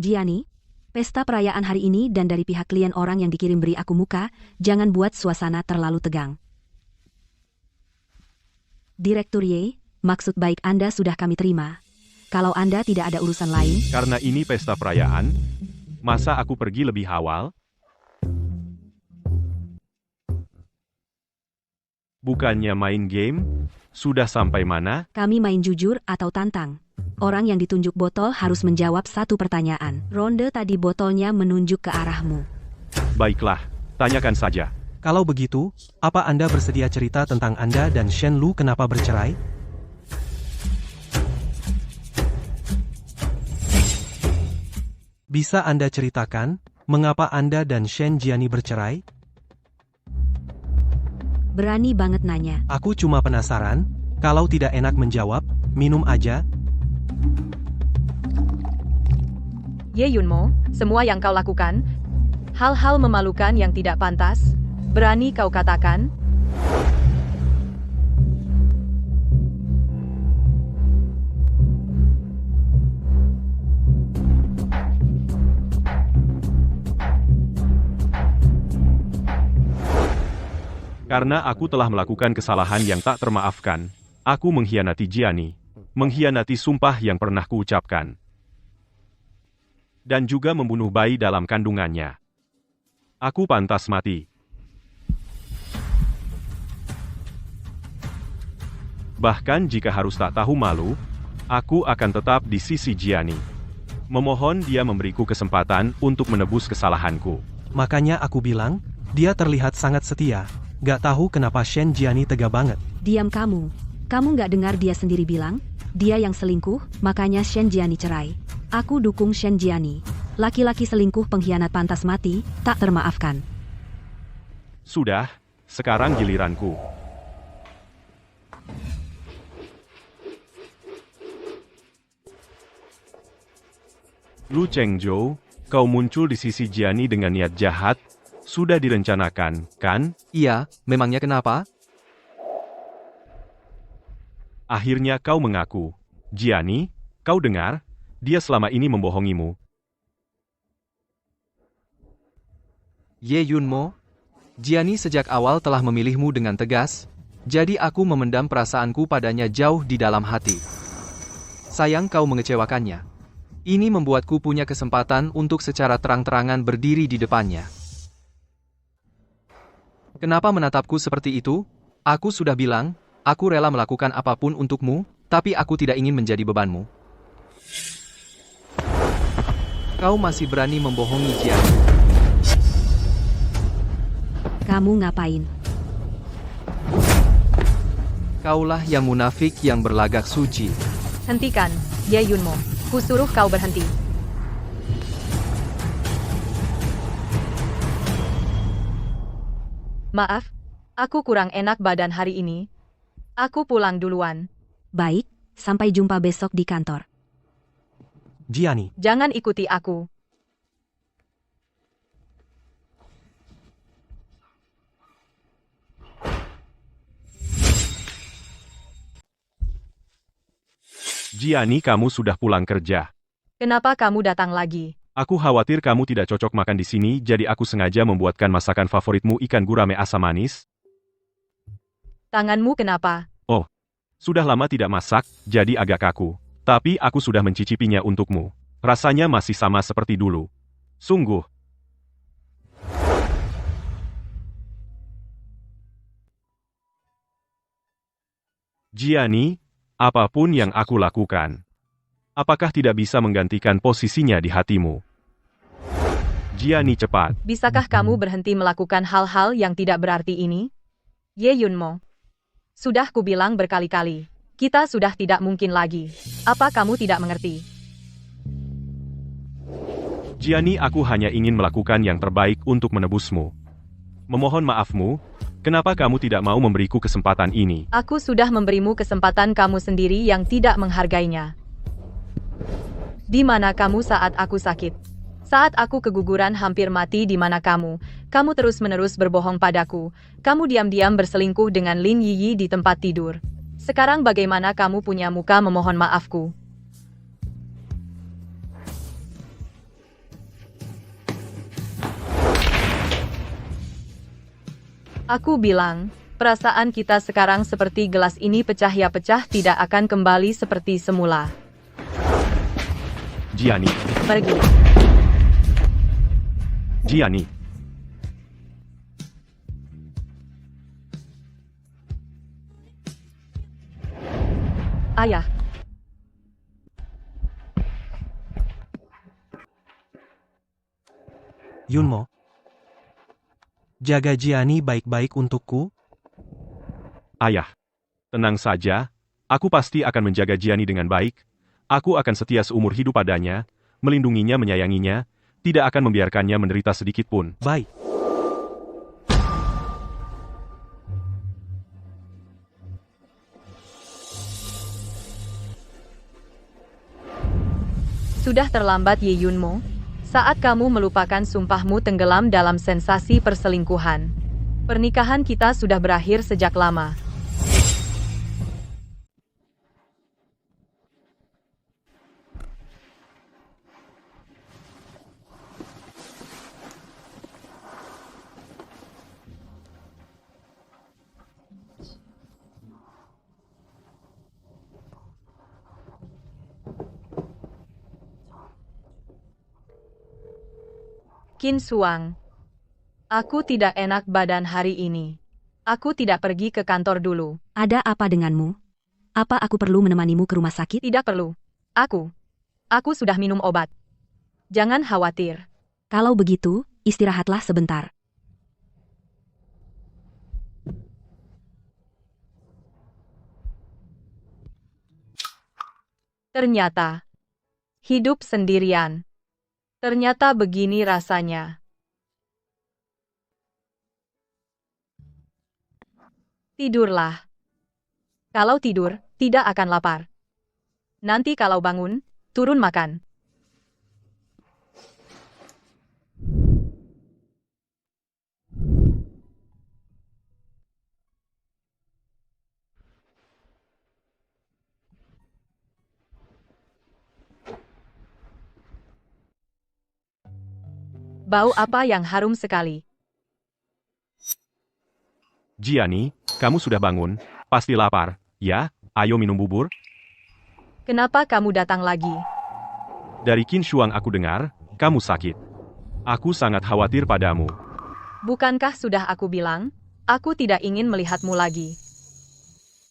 C: Jiani, pesta perayaan hari ini dan dari pihak klien orang yang dikirim beri aku muka, jangan buat suasana terlalu tegang. Direktur Ye, maksud baik Anda sudah kami terima. Kalau Anda tidak ada urusan lain,
B: Karena ini pesta perayaan, masa aku pergi lebih awal? Bukannya main game? Sudah sampai mana?
C: kami main jujur atau tantang. Orang yang ditunjuk botol harus menjawab satu pertanyaan. Ronde tadi botolnya menunjuk ke arahmu.
B: Baiklah, tanyakan saja.
D: Kalau begitu, apa Anda bersedia cerita tentang Anda dan Shen Lu kenapa bercerai? Bisa Anda ceritakan, mengapa Anda dan Shen Jiani bercerai?
C: Berani banget nanya.
D: Aku cuma penasaran, kalau tidak enak menjawab, minum aja.
A: Ye Yunmo, semua yang kau lakukan, hal-hal memalukan yang tidak pantas, berani kau katakan?
B: Karena aku telah melakukan kesalahan yang tak termaafkan, aku mengkhianati Jiani, mengkhianati sumpah yang pernah kuucapkan, dan juga membunuh bayi dalam kandungannya. Aku pantas mati. Bahkan jika harus tak tahu malu, aku akan tetap di sisi Jiani. Memohon dia memberiku kesempatan untuk menebus kesalahanku.
D: Makanya aku bilang, dia terlihat sangat setia. Gak tahu kenapa Shen Jiani tega banget.
C: Diam kamu. Kamu nggak dengar dia sendiri bilang? Dia yang selingkuh, makanya Shen Jiani cerai. Aku dukung Shen Jiani. Laki-laki selingkuh pengkhianat pantas mati, tak termaafkan.
B: Sudah, sekarang giliranku. Lu Chengzhou, kau muncul di sisi Jiani dengan niat jahat. Sudah direncanakan, kan?
E: Iya, memangnya kenapa?
B: Akhirnya kau mengaku. Jiani, kau dengar? Dia selama ini membohongimu.
E: Ye Yunmo, Jiani sejak awal telah memilihmu dengan tegas, jadi aku memendam perasaanku padanya jauh di dalam hati. Sayang kau mengecewakannya. Ini membuatku punya kesempatan untuk secara terang-terangan berdiri di depannya. Kenapa menatapku seperti itu? Aku sudah bilang, aku rela melakukan apapun untukmu, tapi aku tidak ingin menjadi bebanmu. Kau masih berani membohongi Jiani.
C: Kamu ngapain?
E: Kaulah yang munafik yang berlagak suci.
A: Hentikan, Ye Yunmo. Kusuruh kau berhenti. Maaf, aku kurang enak badan hari ini. Aku pulang duluan.
C: Baik, sampai jumpa besok di kantor.
D: Jiani,
A: Jangan ikuti aku.
B: Jiani, kamu sudah pulang kerja.
A: Kenapa kamu datang lagi?
B: Aku khawatir kamu tidak cocok makan di sini, jadi aku sengaja membuatkan masakan favoritmu ikan gurame asam manis.
A: Tanganmu kenapa?
B: Sudah lama tidak masak, jadi agak kaku. Tapi aku sudah mencicipinya untukmu. Rasanya masih sama seperti dulu. Sungguh. Jiani, apapun yang aku lakukan, apakah tidak bisa menggantikan posisinya di hatimu? Jiani, cepat.
A: Bisakah kamu berhenti melakukan hal-hal yang tidak berarti ini? Ye Yunmo. Sudah kubilang berkali-kali. Kita sudah tidak mungkin lagi. Apa kamu tidak mengerti?
B: Jiani, aku hanya ingin melakukan yang terbaik untuk menebusmu. Memohon maafmu, kenapa kamu tidak mau memberiku kesempatan ini?
A: Aku sudah memberimu kesempatan kamu sendiri yang tidak menghargainya. Di mana kamu saat aku sakit? Saat aku keguguran hampir mati, di mana kamu? Kamu terus-menerus berbohong padaku. Kamu diam-diam berselingkuh dengan Lin Yiyi di tempat tidur. Sekarang bagaimana kamu punya muka memohon maafku? Aku bilang, perasaan kita sekarang seperti gelas ini pecah ya pecah tidak akan kembali seperti semula.
B: Gianni,
A: Pergi.
B: Gianni.
A: Ayah,
D: Yunmo. Jaga Gianni baik-baik untukku.
B: Ayah, tenang saja, aku pasti akan menjaga Gianni dengan baik. Aku akan setia seumur hidup padanya, melindunginya, menyayanginya, tidak akan membiarkannya menderita sedikit pun.
D: Baik.
A: sudah terlambat Ye Yunmo. Saat kamu melupakan sumpahmu tenggelam dalam sensasi perselingkuhan. Pernikahan kita sudah berakhir sejak lama. Qin Suang. Aku tidak enak badan hari ini. Aku tidak pergi ke kantor dulu.
C: Ada apa denganmu? Apa aku perlu menemanimu ke rumah sakit?
A: Tidak perlu. Aku sudah minum obat. Jangan khawatir.
C: Kalau begitu, istirahatlah sebentar.
A: Ternyata, hidup sendirian. Ternyata begini rasanya. Tidurlah. Kalau tidur, tidak akan lapar. Nanti kalau bangun, turun makan. Bau apa yang harum sekali?
B: Gianni, kamu sudah bangun, pasti lapar, ya? Ayo minum bubur.
A: Kenapa kamu datang lagi?
B: Dari Qin Shuang aku dengar, kamu sakit. Aku sangat khawatir padamu.
A: Bukankah sudah aku bilang, aku tidak ingin melihatmu lagi.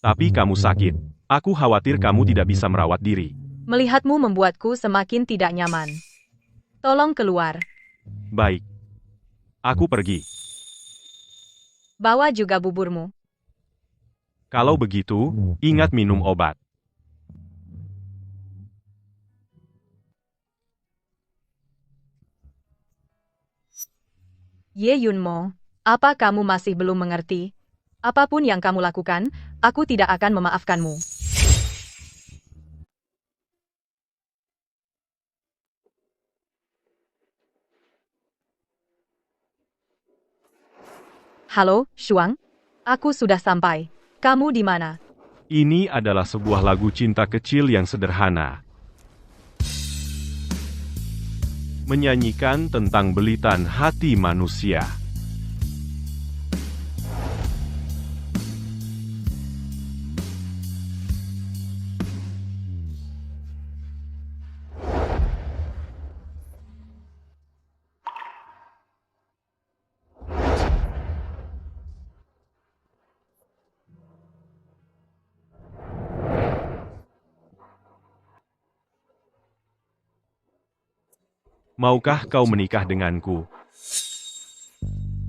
B: Tapi kamu sakit. Aku khawatir kamu tidak bisa merawat diri.
A: Melihatmu membuatku semakin tidak nyaman. Tolong keluar.
B: Baik. Aku pergi.
A: Bawa juga buburmu.
B: Kalau begitu, ingat minum obat.
A: Ye Yunmo, apa kamu masih belum mengerti? Apapun yang kamu lakukan, aku tidak akan memaafkanmu. Halo, Shuang. Aku sudah sampai. Kamu di mana?
B: Ini adalah sebuah lagu cinta kecil yang sederhana. Menyanyikan tentang belitan hati manusia. Maukah kau menikah denganku?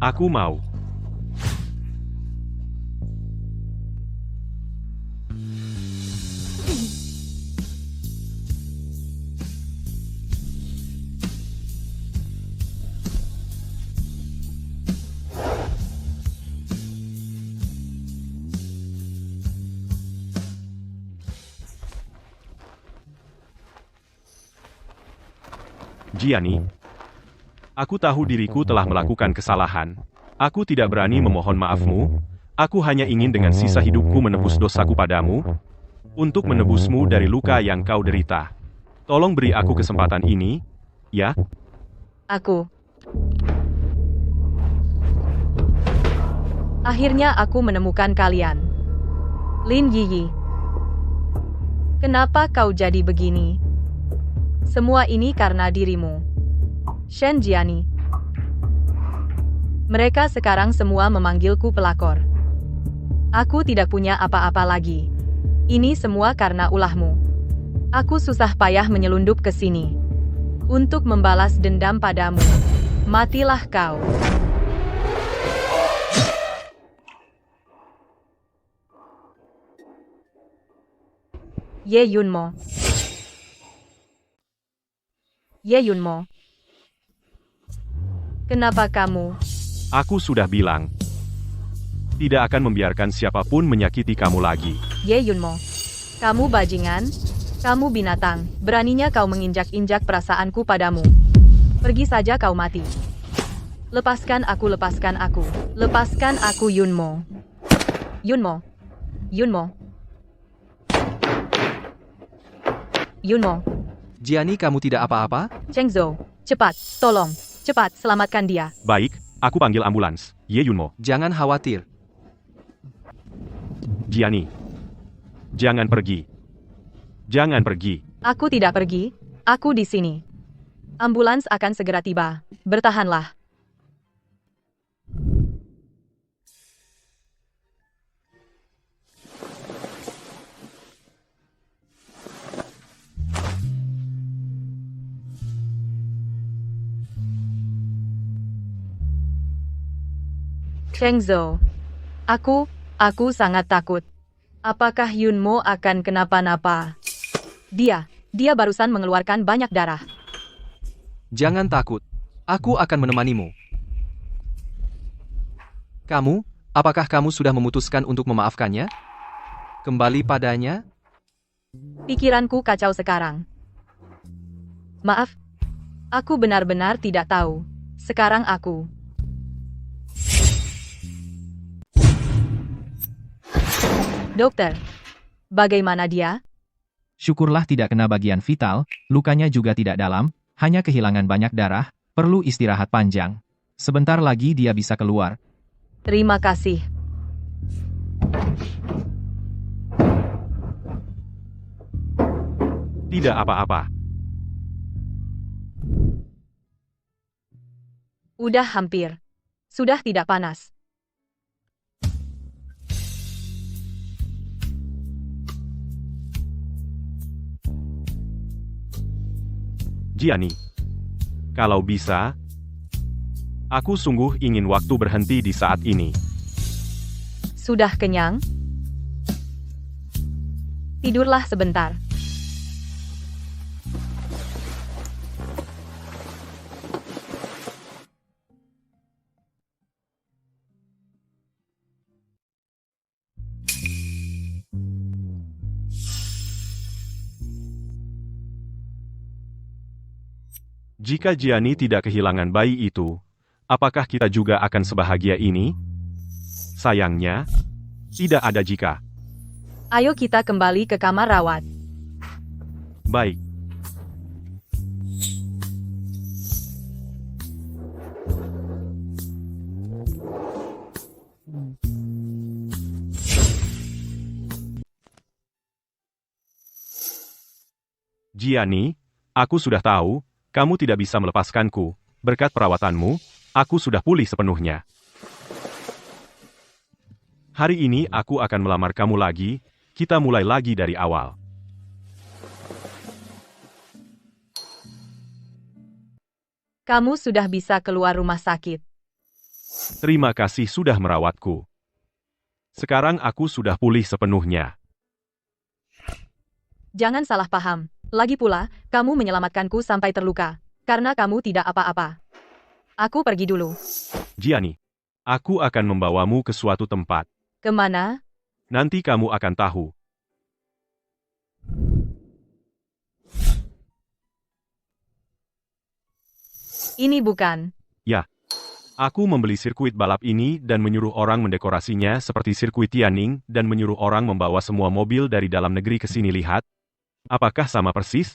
B: Aku mau. Gianni, aku tahu diriku telah melakukan kesalahan. Aku tidak berani memohon maafmu. Aku hanya ingin dengan sisa hidupku menebus dosaku padamu, untuk menebusmu dari luka yang kau derita. Tolong beri aku kesempatan ini, ya?
A: Aku. Akhirnya aku menemukan kalian. Lin Yiyi. Kenapa kau jadi begini? Semua ini karena dirimu. Shen Jiani. Mereka sekarang semua memanggilku pelakor. Aku tidak punya apa-apa lagi. Ini semua karena ulahmu. Aku susah payah menyelundup ke sini untuk membalas dendam padamu. Matilah kau. Ye Yunmo. Ye Yunmo. Kenapa kamu?
B: Aku sudah bilang. Tidak akan membiarkan siapapun menyakiti kamu lagi.
A: Ye Yunmo. Kamu bajingan? Kamu binatang. Beraninya kau menginjak-injak perasaanku padamu. Pergi saja kau mati. Lepaskan aku, lepaskan aku. Lepaskan aku Yunmo. Yunmo. Yunmo. Yunmo.
E: Jiani, kamu tidak apa-apa?
A: Cheng Zhou. Cepat, tolong. Cepat, selamatkan dia.
B: Baik, aku panggil ambulans. Ye Yunmo.
E: Jangan khawatir.
B: Jiani. Jangan pergi. Jangan pergi.
A: Aku tidak pergi. Aku di sini. Ambulans akan segera tiba. Bertahanlah. Cheng Zhou. Aku sangat takut. Apakah Yunmo akan kenapa-napa? Dia barusan mengeluarkan banyak darah.
E: Jangan takut. Aku akan menemanimu. Apakah kamu sudah memutuskan untuk memaafkannya? Kembali padanya?
A: Pikiranku kacau sekarang. Maaf. Aku benar-benar tidak tahu. Sekarang aku. Dokter, bagaimana dia?
F: Syukurlah tidak kena bagian vital, lukanya juga tidak dalam, hanya kehilangan banyak darah, perlu istirahat panjang. Sebentar lagi dia bisa keluar.
A: Terima kasih.
B: Tidak apa-apa.
A: Udah hampir. Sudah tidak panas.
B: Jiani. Kalau bisa, aku sungguh ingin waktu berhenti di saat ini.
A: Sudah kenyang? Tidurlah sebentar.
B: Jika Jiani tidak kehilangan bayi itu, apakah kita juga akan sebahagia ini? Sayangnya, tidak ada jika.
A: Ayo kita kembali ke kamar rawat.
B: Baik. Jiani, aku sudah tahu, kamu tidak bisa melepaskanku. Berkat perawatanmu, aku sudah pulih sepenuhnya. Hari ini aku akan melamar kamu lagi, kita mulai lagi dari awal.
A: Kamu sudah bisa keluar rumah sakit.
B: Terima kasih sudah merawatku. Sekarang aku sudah pulih sepenuhnya.
A: Jangan salah paham. Lagi pula, kamu menyelamatkanku sampai terluka. Karena kamu tidak apa-apa. Aku pergi dulu.
B: Jiani, aku akan membawamu ke suatu tempat.
A: Kemana?
B: Nanti kamu akan tahu.
A: Ini bukan.
B: Ya. Aku membeli sirkuit balap ini dan menyuruh orang mendekorasinya seperti sirkuit Tianning dan menyuruh orang membawa semua mobil dari dalam negeri ke sini lihat. Apakah sama persis?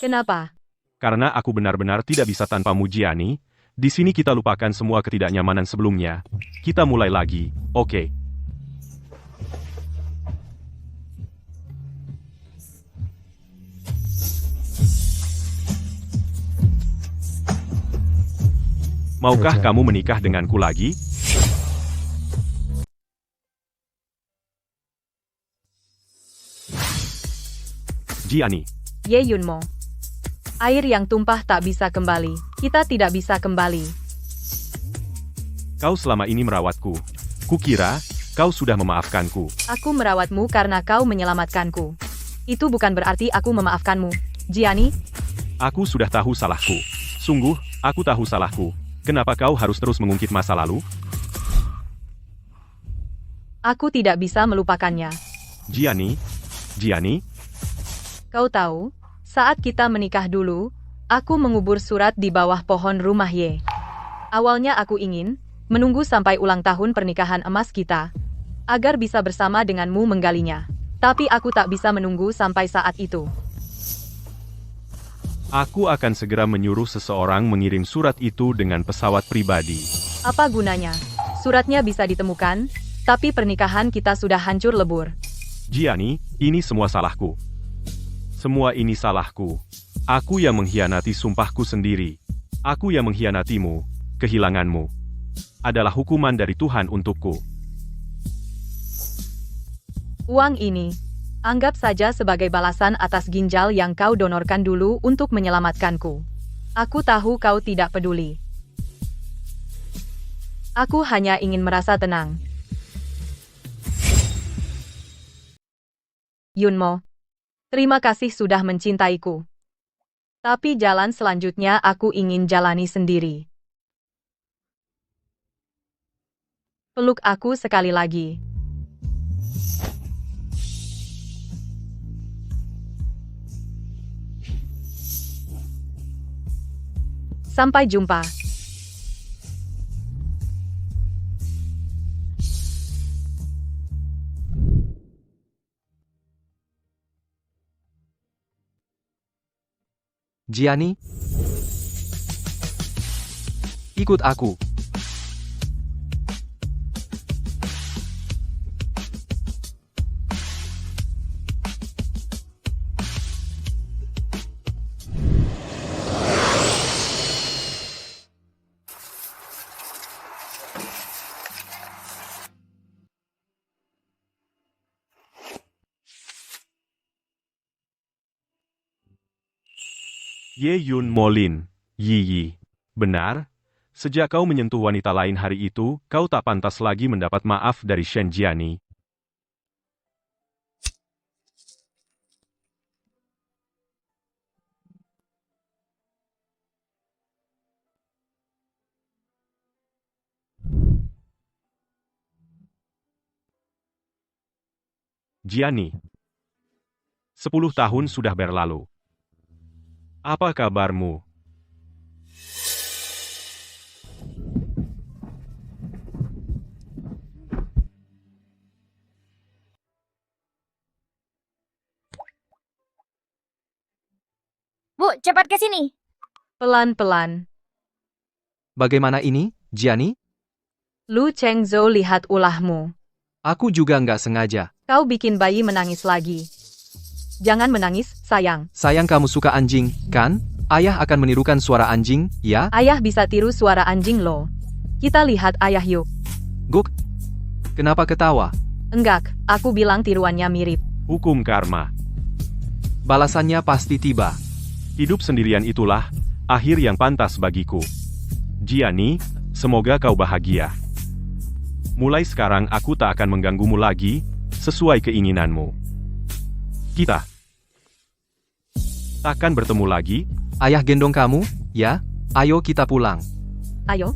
A: Kenapa?
B: Karena aku benar-benar tidak bisa tanpamu Jiani, Di sini kita lupakan semua ketidaknyamanan sebelumnya. Kita mulai lagi, oke? Maukah kamu menikah denganku lagi? Jiani,
A: Ye Yunmo. Air yang tumpah tak bisa kembali. Kita tidak bisa kembali.
B: kau selama ini merawatku. Kukira, kau sudah memaafkanku.
A: Aku merawatmu karena kau menyelamatkanku. Itu bukan berarti aku memaafkanmu. Jiani,
B: Aku sudah tahu salahku. Sungguh, aku tahu salahku. Kenapa kau harus terus mengungkit masa lalu?
A: aku tidak bisa melupakannya.
B: Jiani,
A: Kau tahu, saat kita menikah dulu, aku mengubur surat di bawah pohon rumah Ye. Awalnya aku ingin menunggu sampai ulang tahun pernikahan emas kita, agar bisa bersama denganmu menggalinya. Tapi aku tak bisa menunggu sampai saat itu.
B: aku akan segera menyuruh seseorang mengirim surat itu dengan pesawat pribadi.
A: Apa gunanya? Suratnya bisa ditemukan, tapi pernikahan kita sudah hancur lebur.
B: Jiani, ini semua salahku. Semua ini salahku. Aku yang mengkhianati sumpahku sendiri. Aku yang mengkhianatimu, kehilanganmu. Adalah hukuman dari Tuhan untukku.
A: Uang ini, anggap saja sebagai balasan atas ginjal yang kau donorkan dulu untuk menyelamatkanku. Aku tahu kau tidak peduli. Aku hanya ingin merasa tenang. Yunmo, terima kasih sudah mencintaiku. Tapi jalan selanjutnya aku ingin jalani sendiri. Peluk aku sekali lagi. Sampai jumpa.
E: Jiani, ikut aku.
B: Ye Yun Molin, Yi. Benar? Sejak kau menyentuh wanita lain hari itu, kau tak pantas lagi mendapat maaf dari Shen Jiani. Jiani. 10 tahun sudah berlalu. Apa kabarmu?
H: Bu, cepat ke sini.
A: Pelan-pelan.
E: Bagaimana ini, Jiani?
A: Lu Chengzhou lihat ulahmu.
E: Aku juga nggak sengaja.
A: Kau bikin bayi menangis lagi. Jangan menangis, sayang.
E: Sayang kamu suka anjing, kan? Ayah akan menirukan suara anjing, ya?
A: Ayah bisa tiru suara anjing lo. Kita lihat ayah yuk.
E: Guk. Kenapa ketawa?
A: Enggak, aku bilang tiruannya mirip.
B: Hukum karma.
E: Balasannya pasti tiba.
B: Hidup sendirian itulah akhir yang pantas bagiku. Jiani, semoga kau bahagia. Mulai sekarang aku tak akan mengganggumu lagi, sesuai keinginanmu. Kita takkan bertemu lagi.
E: Ayah gendong kamu, ya? Ayo kita pulang.
A: Ayo.